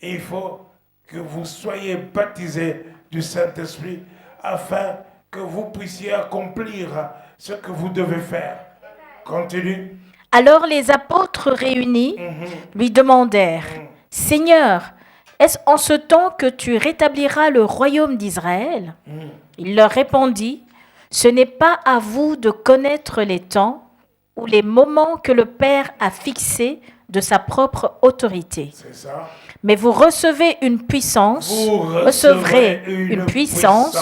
[SPEAKER 3] Il faut que vous soyez baptisés du Saint-Esprit afin que vous puissiez accomplir ce que vous devez faire. Continue.
[SPEAKER 4] Alors les apôtres réunis lui demandèrent, « Seigneur, est-ce en ce temps que tu rétabliras le royaume d'Israël ?» Il leur répondit, « Ce n'est pas à vous de connaître les temps ou les moments que le Père a fixés de sa propre autorité.
[SPEAKER 3] C'est ça.
[SPEAKER 4] Mais vous recevez une puissance,
[SPEAKER 3] Vous
[SPEAKER 4] recevrez une puissance,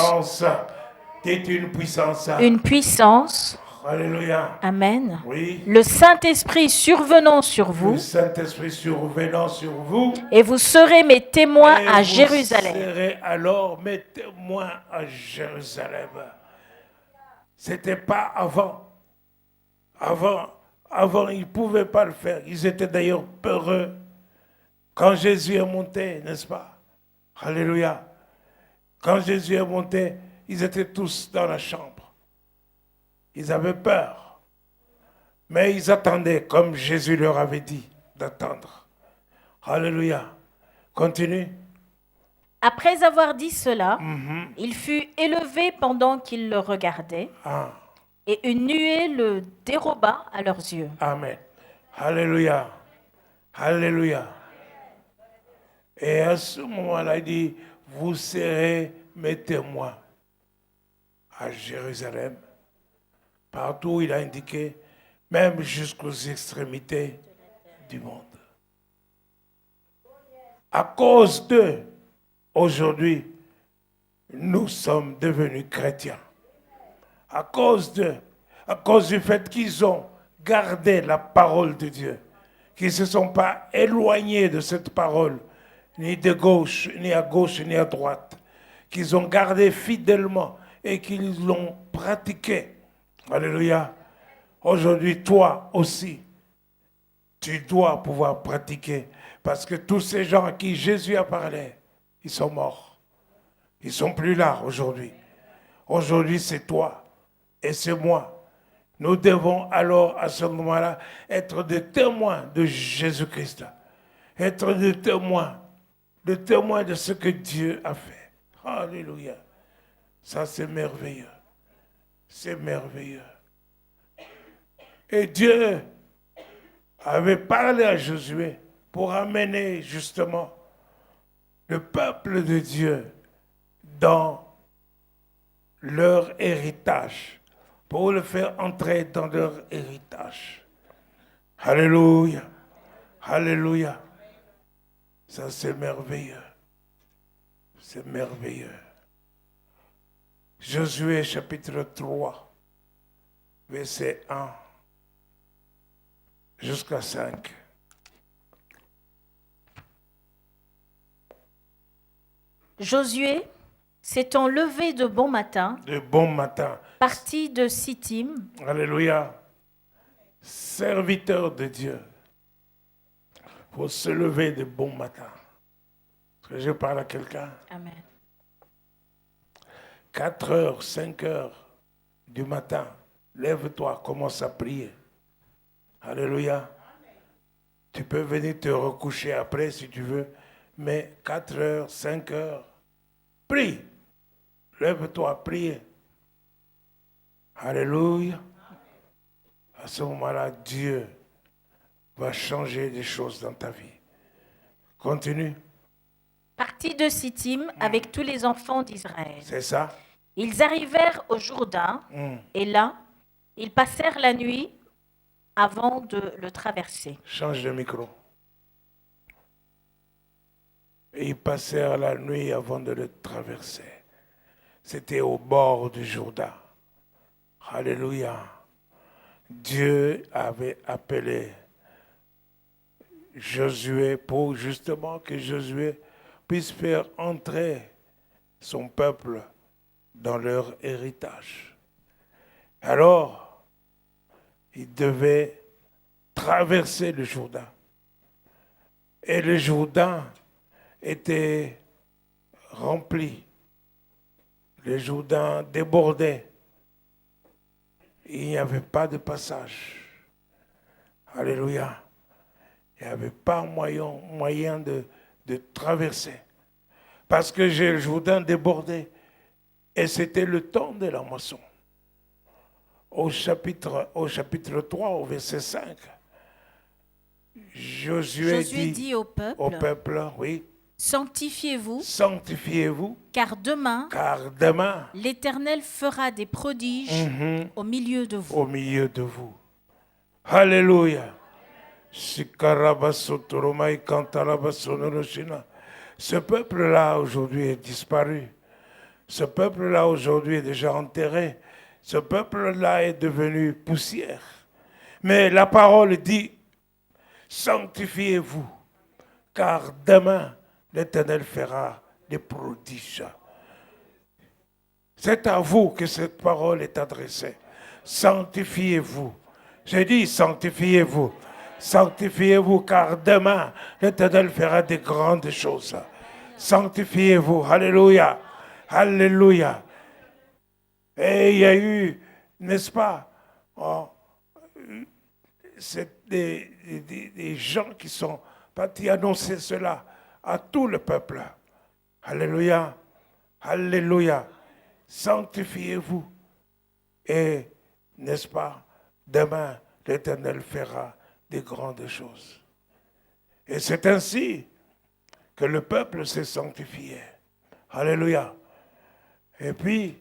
[SPEAKER 3] Dites une puissance.
[SPEAKER 4] une puissance,
[SPEAKER 3] Alléluia.
[SPEAKER 4] Amen.
[SPEAKER 3] Oui.
[SPEAKER 4] Le Saint-Esprit survenant sur vous,
[SPEAKER 3] Le Saint-Esprit survenant sur vous.
[SPEAKER 4] et vous serez mes témoins
[SPEAKER 3] Et
[SPEAKER 4] à
[SPEAKER 3] vous
[SPEAKER 4] Jérusalem.
[SPEAKER 3] serez alors mes témoins à Jérusalem. C'était pas avant. Avant, ils ne pouvaient pas le faire. Ils étaient d'ailleurs peureux. Quand Jésus est monté, n'est-ce pas? Alléluia. Quand Jésus est monté, ils étaient tous dans la chambre. Ils avaient peur. Mais ils attendaient, comme Jésus leur avait dit, d'attendre. Alléluia. Continue.
[SPEAKER 4] Après avoir dit cela, il fut élevé pendant qu'ils le regardaient,
[SPEAKER 3] Ah,
[SPEAKER 4] et une nuée le déroba à leurs yeux.
[SPEAKER 3] amen. Alléluia. Alléluia. Et à ce moment-là, il dit, vous serez mes témoins à Jérusalem. Partout où il a indiqué, même jusqu'aux extrémités du monde. À cause d'eux, aujourd'hui, nous sommes devenus chrétiens. À cause d'eux, à cause du fait qu'ils ont gardé la parole de Dieu, qu'ils ne se sont pas éloignés de cette parole, ni de gauche, ni à gauche, ni à droite, qu'ils ont gardé fidèlement et qu'ils l'ont pratiqué. Alléluia. Aujourd'hui, toi aussi, tu dois pouvoir pratiquer. Parce que tous ces gens à qui Jésus a parlé, ils sont morts. Ils ne sont plus là aujourd'hui. Aujourd'hui, c'est toi et c'est moi. Nous devons alors, à ce moment-là, être des témoins de Jésus-Christ. Être des témoins de ce que Dieu a fait. Alléluia. Ça, c'est merveilleux. C'est merveilleux. Et Dieu avait parlé à Josué pour amener justement le peuple de Dieu dans leur héritage, pour le faire entrer dans leur héritage. Alléluia. Alléluia. Ça, c'est merveilleux. C'est merveilleux. Josué chapitre 3, verset 1 jusqu'à 5.
[SPEAKER 4] Josué, s'étant levé de bon matin, partit de Sittim.
[SPEAKER 3] Alléluia. Serviteur de Dieu. Il faut se lever de bon matin. Est-ce que je parle à quelqu'un?
[SPEAKER 4] Amen.
[SPEAKER 3] 4 heures, 5 heures du matin, lève-toi, commence à prier. Alléluia. Tu peux venir te recoucher après si tu veux, mais 4 heures, 5 heures, prie. Lève-toi, prie. Alléluia. À ce moment-là, Dieu va changer des choses dans ta vie. Continue.
[SPEAKER 4] Partit de Sittim avec tous les enfants d'Israël.
[SPEAKER 3] C'est ça?
[SPEAKER 4] Ils arrivèrent au Jourdain et là, ils passèrent la nuit avant de le traverser.
[SPEAKER 3] Change de micro. Et ils passèrent la nuit avant de le traverser. C'était au bord du Jourdain. Alléluia. Dieu avait appelé Josué pour justement que Josué puisse faire entrer son peuple dans leur héritage. Alors, il devait traverser le Jourdain. Et le Jourdain était rempli. Le Jourdain débordait. Il n'y avait pas de passage. Alléluia. Il n'y avait pas moyen de traverser. Parce que le Jourdain débordait. Et c'était le temps de la moisson. Au chapitre 3, au verset 5, Josué dit au peuple, oui,
[SPEAKER 4] sanctifiez-vous,
[SPEAKER 3] sanctifiez-vous,
[SPEAKER 4] car demain, l'Éternel fera des prodiges au milieu de vous.
[SPEAKER 3] Au milieu de vous. Alléluia. Ce peuple-là aujourd'hui est disparu. Ce peuple-là aujourd'hui est déjà enterré. Ce peuple-là est devenu poussière. Mais la parole dit, sanctifiez-vous, car demain, l'Éternel fera des prodiges. C'est à vous que cette parole est adressée. Sanctifiez-vous. J'ai dit, sanctifiez-vous. Sanctifiez-vous, car demain, l'Éternel fera des grandes choses. Sanctifiez-vous. Alléluia. Alléluia. Et il y a eu, n'est-ce pas, des gens qui sont partis annoncer cela à tout le peuple. Alléluia. Alléluia. Sanctifiez-vous. Et, n'est-ce pas, demain, l'Éternel fera des grandes choses. Et c'est ainsi que le peuple s'est sanctifié. Alléluia. Et puis,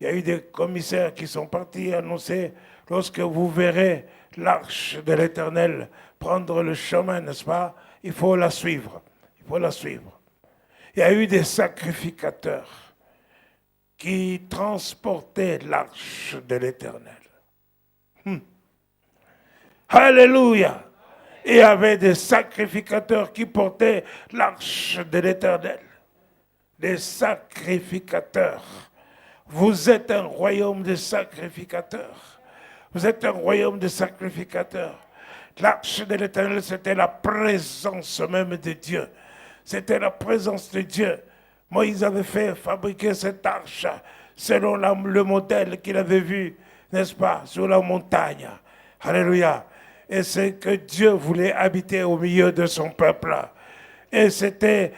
[SPEAKER 3] il y a eu des commissaires qui sont partis annoncer, lorsque vous verrez l'arche de l'Éternel prendre le chemin, n'est-ce pas? Il faut la suivre. Il faut la suivre. Il y a eu des sacrificateurs qui transportaient l'arche de l'Éternel. Alléluia! Il y avait des sacrificateurs qui portaient l'arche de l'Éternel. Des sacrificateurs. Vous êtes un royaume de sacrificateurs. Vous êtes un royaume de sacrificateurs. L'arche de l'Éternel, c'était la présence même de Dieu. C'était la présence de Dieu. Moïse avait fait fabriquer cette arche selon le modèle qu'il avait vu, n'est-ce pas, sur la montagne. Alléluia. Et c'est que Dieu voulait habiter au milieu de son peuple. Et c'était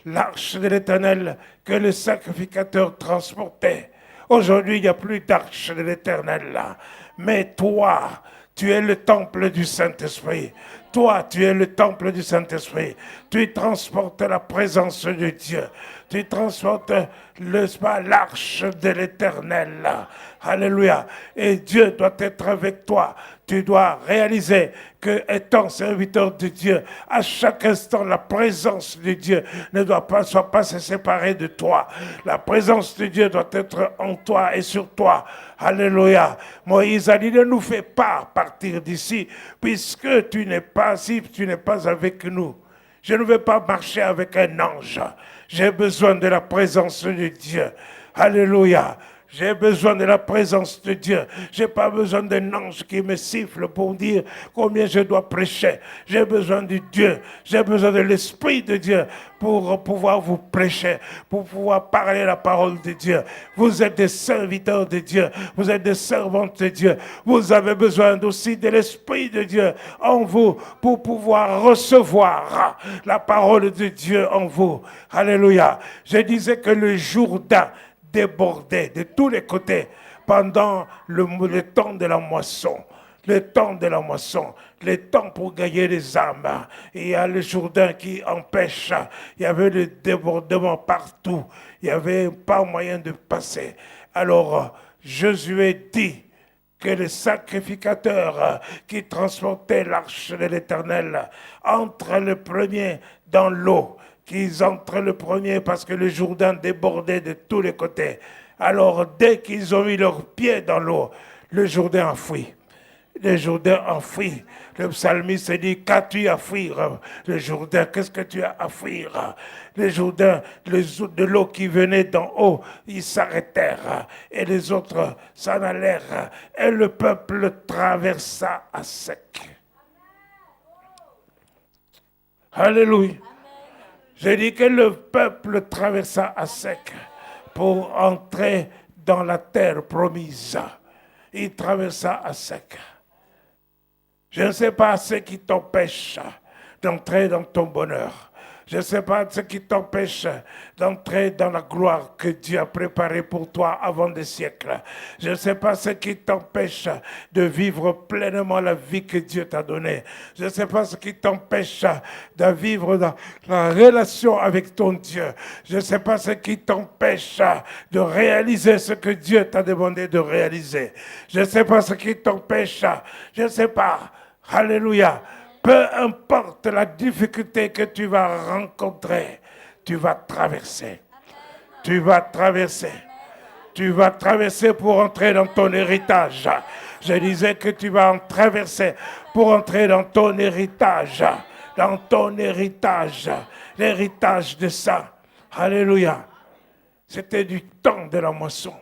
[SPEAKER 3] l'arche de l'Éternel que le sacrificateur transportait. Aujourd'hui, il n'y a plus d'arche de l'Éternel là. Mais toi, tu es le temple du Saint-Esprit. Toi, tu es le temple du Saint-Esprit. Tu transportes la présence de Dieu. Tu transportes l'arche de l'Éternel. Alléluia. Et Dieu doit être avec toi. Tu dois réaliser que, étant serviteur de Dieu, à chaque instant, la présence de Dieu ne doit pas se séparer de toi. La présence de Dieu doit être en toi et sur toi. Alléluia. Moïse a dit, ne nous fais pas partir d'ici, puisque tu n'es pas ici, tu n'es pas avec nous. Je ne veux pas marcher avec un ange. J'ai besoin de la présence de Dieu. Alléluia. J'ai besoin de la présence de Dieu. Je n'ai pas besoin d'un ange qui me siffle pour dire combien je dois prêcher. J'ai besoin de Dieu. J'ai besoin de l'Esprit de Dieu pour pouvoir vous prêcher, pour pouvoir parler la parole de Dieu. Vous êtes des serviteurs de Dieu. Vous êtes des servantes de Dieu. Vous avez besoin aussi de l'Esprit de Dieu en vous pour pouvoir recevoir la parole de Dieu en vous. Alléluia. Je disais que le Jourdain débordait de tous les côtés pendant le temps de la moisson. le temps de la moisson, le temps pour gagner les âmes. Il y a le Jourdain qui empêche. Il y avait le débordement partout. Il n'y avait pas moyen de passer. Alors, Josué dit que les sacrificateurs qui transportaient l'arche de l'Éternel entrent le premier dans l'eau, qu'ils entrent le premier parce que le Jourdain débordait de tous les côtés. Alors, dès qu'ils ont mis leurs pieds dans l'eau, le Jourdain a fui. Le Jourdain a fui. Le psalmiste dit, qu'as-tu à fuir, le Jourdain? Qu'est-ce que tu as à fuir? Le Jourdain, de l'eau qui venait d'en haut, ils s'arrêtèrent. Et les autres s'en allèrent. Et le peuple traversa à sec. Alléluia. J'ai dit que le peuple traversa à sec pour entrer dans la terre promise. Il traversa à sec. Je ne sais pas ce qui t'empêche d'entrer dans ton bonheur. Je ne sais pas ce qui t'empêche d'entrer dans la gloire que Dieu a préparée pour toi avant des siècles. Je ne sais pas ce qui t'empêche de vivre pleinement la vie que Dieu t'a donnée. Je ne sais pas ce qui t'empêche de vivre dans la relation avec ton Dieu. Je ne sais pas ce qui t'empêche de réaliser ce que Dieu t'a demandé de réaliser. Je ne sais pas ce qui t'empêche. Je ne sais pas. Alléluia. Peu importe la difficulté que tu vas rencontrer, tu vas traverser. Tu vas traverser. Tu vas traverser pour entrer dans ton héritage. Je disais que tu vas en traverser pour entrer dans ton héritage. Dans ton héritage. L'héritage de ça. Alléluia. C'était du temps de la moisson.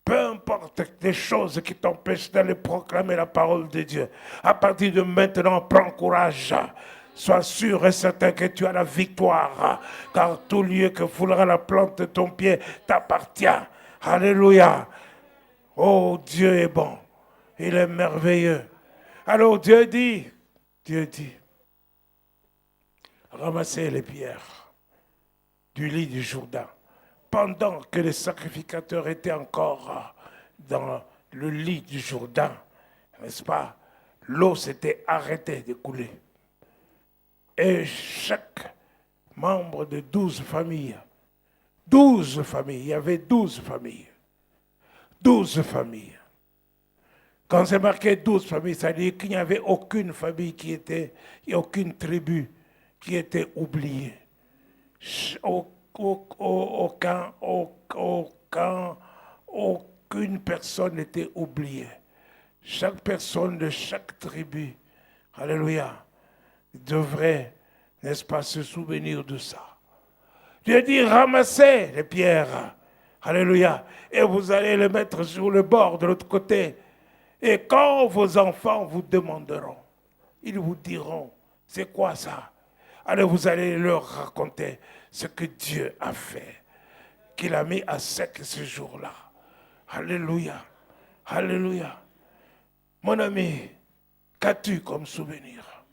[SPEAKER 3] Peu importe les choses qui t'empêchent d'aller proclamer la parole de Dieu. À partir de maintenant, prends courage. Sois sûr et certain que tu as la victoire. Car tout lieu que foulera la plante de ton pied t'appartient. Alléluia. Oh, Dieu est bon. Il est merveilleux. Alors Dieu dit, ramassez les pierres du lit du Jourdain. Pendant que les sacrificateurs étaient encore dans le lit du Jourdain, n'est-ce pas, l'eau s'était arrêtée de couler. Et chaque membre de 12 familles, il y avait 12 familles. 12 familles. Quand c'est marqué 12 familles, ça veut dire qu'il n'y avait aucune famille aucune tribu qui était oubliée. Aucune personne n'était oubliée. Chaque personne de chaque tribu, alléluia, devrait, n'est-ce pas, se souvenir de ça. Dieu dit, ramassez les pierres, alléluia, et vous allez les mettre sur le bord de l'autre côté. Et quand vos enfants vous demanderont, ils vous diront, c'est quoi ça? Alors vous allez leur raconter ce que Dieu a fait, qu'il a mis à sec ce jour-là. Alléluia, alléluia. Mon ami, qu'as-tu comme souvenir?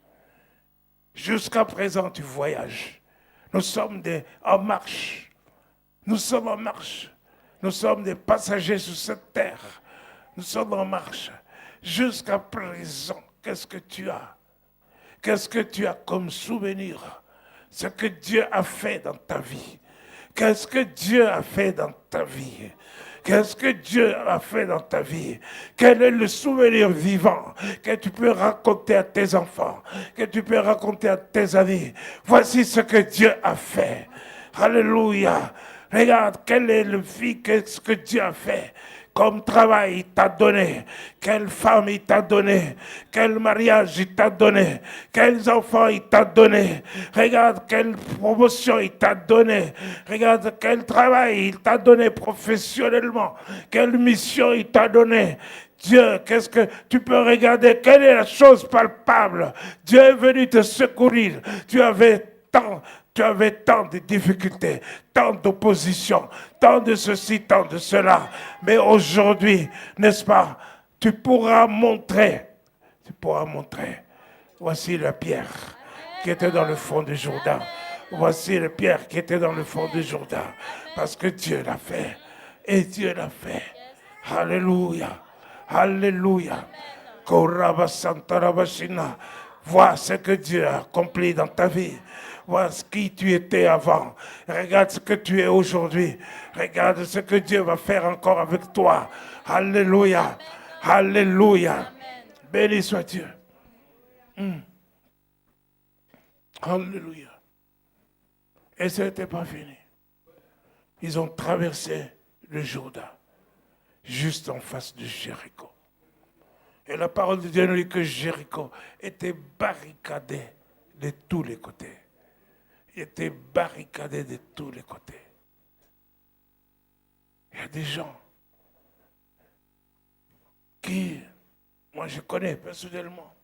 [SPEAKER 3] Jusqu'à présent, tu voyages. Nous sommes en marche. Nous sommes en marche. Nous sommes des passagers sur cette terre. Nous sommes en marche. Jusqu'à présent, qu'est-ce que tu as? Qu'est-ce que tu as comme souvenir? Ce que Dieu a fait dans ta vie. Qu'est-ce que Dieu a fait dans ta vie? Qu'est-ce que Dieu a fait dans ta vie? Quel est le souvenir vivant que tu peux raconter à tes enfants, que tu peux raconter à tes amis? Voici ce que Dieu a fait. Alléluia. Regarde, quelle est le vie, qu'est-ce que Dieu a fait? Comme travail il t'a donné, quelle femme il t'a donné, quel mariage il t'a donné, quels enfants il t'a donné, regarde quelle promotion il t'a donné, regarde quel travail il t'a donné professionnellement, quelle mission il t'a donné. Dieu, qu'est-ce que tu peux regarder? Quelle est la chose palpable? Dieu est venu te secourir. Tu avais tant de difficultés, tant d'opposition, tant de ceci, tant de cela. Mais aujourd'hui, n'est-ce pas, tu pourras montrer. Voici la pierre qui était dans le fond du Jourdain. Voici la pierre qui était dans le fond du Jourdain. Parce que Dieu l'a fait. Et Dieu l'a fait. Alléluia. Alléluia. Vois ce que Dieu a accompli dans ta vie. Vois ce qui tu étais avant. Regarde ce que tu es aujourd'hui. Regarde ce que Dieu va faire encore avec toi. Alléluia. Alléluia. Béni soit Dieu. Alléluia. Et ce n'était pas fini. Ils ont traversé le Jourdain, juste en face de Jéricho. Et la parole de Dieu nous dit que Jéricho était barricadé de tous les côtés. Il était barricadé de tous les côtés. Il y a des gens qui, moi je connais personnellement,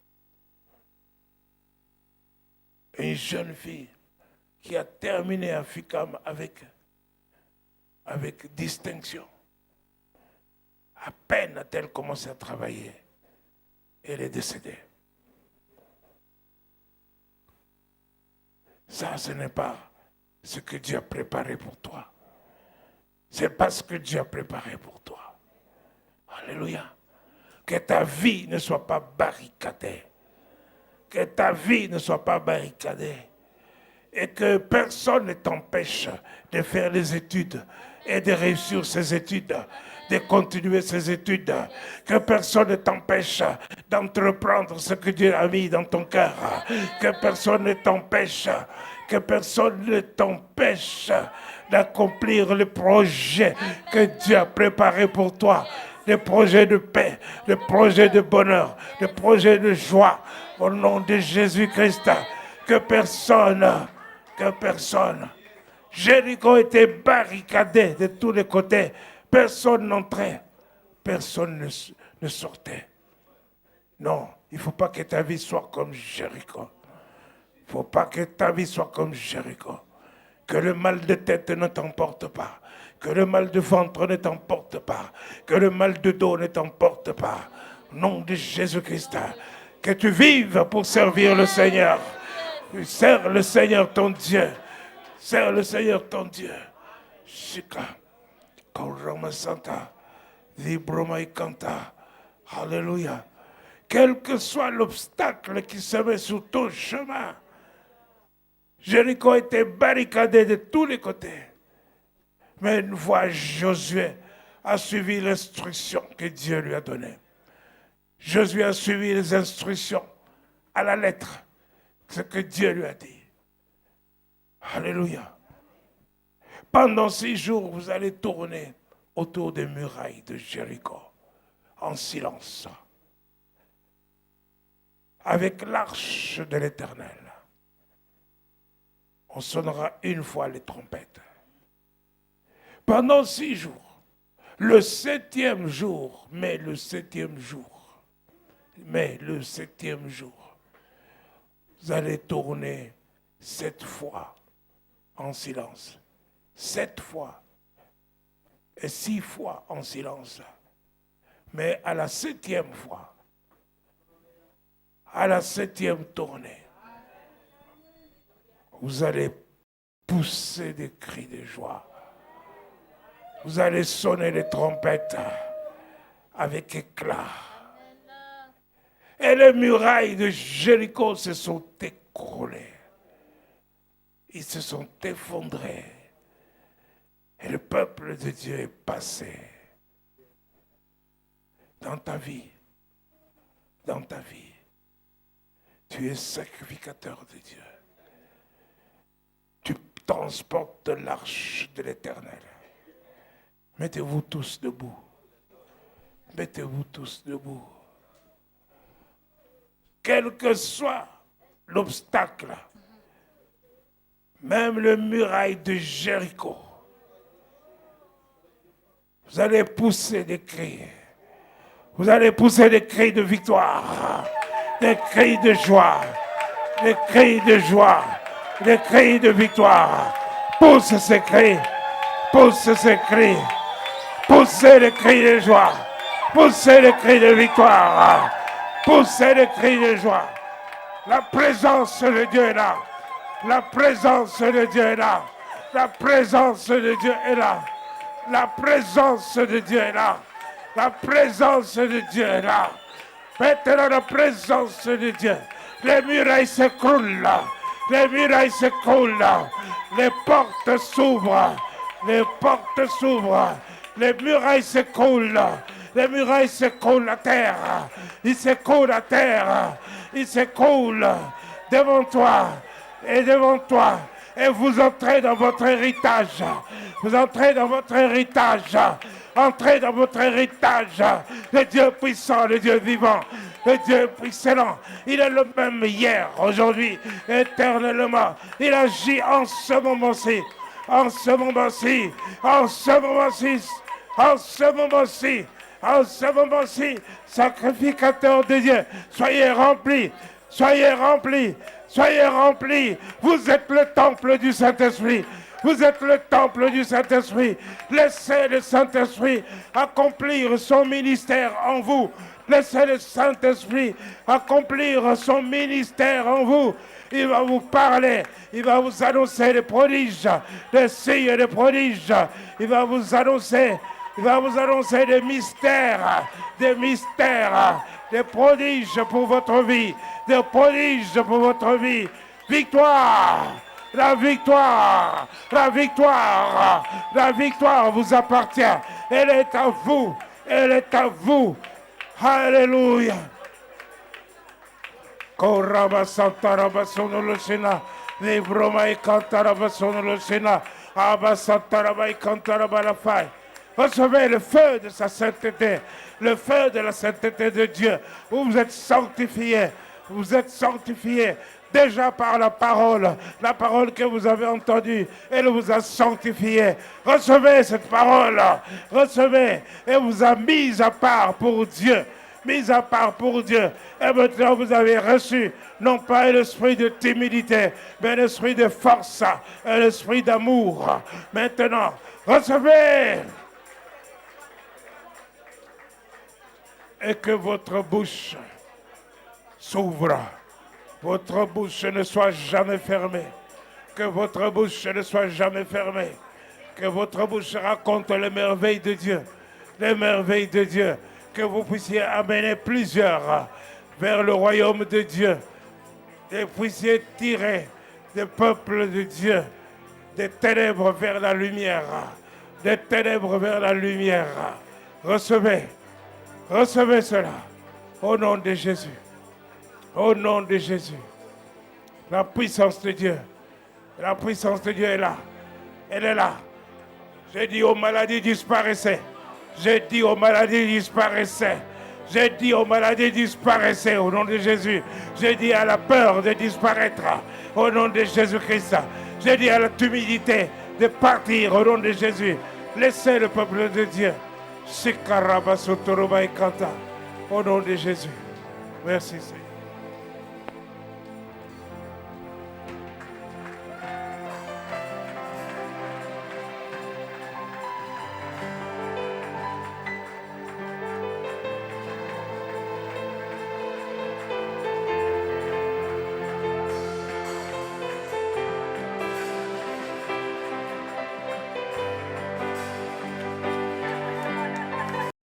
[SPEAKER 3] une jeune fille qui a terminé à FICAM avec distinction. À peine a-t-elle commencé à travailler, elle est décédée. Ça, ce n'est pas ce que Dieu a préparé pour toi. C'est pas ce que Dieu a préparé pour toi. Alléluia. Que ta vie ne soit pas barricadée. Que ta vie ne soit pas barricadée. Et que personne ne t'empêche de faire les études et de réussir ces études, de continuer ces études. Que personne ne t'empêche d'entreprendre ce que Dieu a mis dans ton cœur. Que personne ne t'empêche, d'accomplir le projet que Dieu a préparé pour toi. Des projets de paix, des projets de bonheur, des projets de joie. Au nom de Jésus-Christ, que personne. Jéricho était barricadé de tous les côtés. Personne n'entrait, personne ne sortait. Non, il ne faut pas que ta vie soit comme Jéricho. Il ne faut pas que ta vie soit comme Jéricho. Que le mal de tête ne t'emporte pas. Que le mal de ventre ne t'emporte pas. Que le mal de dos ne t'emporte pas. Au nom de Jésus-Christ, que tu vives pour servir le Seigneur. Sers le Seigneur ton Dieu. Sers le Seigneur ton Dieu. Shika. Kaurama Santa. Vibroma Ikanta. Alléluia. Quel que soit l'obstacle qui se met sur ton chemin, Jéricho était barricadé de tous les côtés. Mais une fois Josué a suivi l'instruction que Dieu lui a donnée. Josué a suivi les instructions à la lettre, ce que Dieu lui a dit. Alléluia. Pendant 6 jours, vous allez tourner autour des murailles de Jéricho, en silence, avec l'arche de l'Éternel. On sonnera une fois les trompettes. Pendant 6 jours, le 7e jour, mais le 7e jour, vous allez tourner 7 fois en silence. 7 fois et 6 fois en silence. Mais à la 7e fois, à la 7e tournée, vous allez pousser des cris de joie. Vous allez sonner les trompettes avec éclat. Et les murailles de Jéricho se sont écroulées. Ils se sont effondrés. Et le peuple de Dieu est passé. Dans ta vie, tu es sacrificateur de Dieu. Tu transportes l'arche de l'Éternel. Mettez-vous tous debout. Mettez-vous tous debout. Quel que soit l'obstacle, même le muraille de Jéricho, vous allez pousser des cris. Vous allez pousser des cris de victoire, des cris de joie, des cris de joie, des cris de victoire. Pousse ces cris, pousse ces cris, poussez les cris de joie, poussez les cris de victoire, poussez les cris de joie. La présence de Dieu est là. La présence de Dieu est là. La présence de Dieu est là. La présence de Dieu est là. La présence de Dieu est là. Maintenant, la présence de Dieu. Les murailles s'écroulent. Les murailles s'écroulent. Les portes s'ouvrent. Les portes s'ouvrent. Les murailles s'écroulent. Les murailles s'écroulent à terre. Ils s'écroulent à terre. Ils s'écroulent devant toi et devant toi. Et vous entrez dans votre héritage. Vous entrez dans votre héritage. Entrez dans votre héritage. Le Dieu puissant, le Dieu vivant, le Dieu puissant. Il est le même hier, aujourd'hui, éternellement. Il agit en ce moment-ci. En ce moment-ci. En ce moment-ci. En ce moment-ci. En ce moment-ci. Sacrificateur de Dieu. Soyez remplis. Soyez remplis. Soyez remplis. Vous êtes le temple du Saint-Esprit. Vous êtes le temple du Saint-Esprit. Laissez le Saint-Esprit accomplir son ministère en vous. Laissez le Saint-Esprit accomplir son ministère en vous. Il va vous parler. Il va vous annoncer des prodiges, des signes et des prodiges. Il va vous annoncer des mystères, des prodiges pour votre vie, des prodiges pour votre vie. Victoire! La victoire, la victoire, la victoire vous appartient. Elle est à vous, elle est à vous. Alléluia. Koraba Santaraba Sonolosena, Nebroma et Kantaraba Sonolosena, Abba Santaraba et Kantaraba la faille. Recevez le feu de sa sainteté, le feu de la sainteté de Dieu. Vous êtes sanctifiés, vous êtes sanctifiés. Déjà par la parole que vous avez entendue, elle vous a sanctifié. Recevez cette parole, recevez, et vous a mis à part pour Dieu, mis à part pour Dieu. Et maintenant vous avez reçu, non pas l'esprit de timidité, mais l'esprit de force, et l'esprit d'amour. Maintenant, recevez. Et que votre bouche s'ouvre. Votre bouche ne soit jamais fermée. Que votre bouche ne soit jamais fermée. Que votre bouche raconte les merveilles de Dieu. Les merveilles de Dieu. Que vous puissiez amener plusieurs vers le royaume de Dieu. Et puissiez tirer des peuples de Dieu des ténèbres vers la lumière. Des ténèbres vers la lumière. Recevez. Recevez cela. Au nom de Jésus. Au nom de Jésus, la puissance de Dieu est là. Elle est là. J'ai dit aux maladies disparaissez. J'ai dit aux maladies disparaissez. J'ai dit aux maladies disparaissez au nom de Jésus. J'ai dit à la peur de disparaître au nom de Jésus-Christ. J'ai dit à la timidité de partir au nom de Jésus. Laissez le peuple de Dieu. Au nom de Jésus. Merci Seigneur.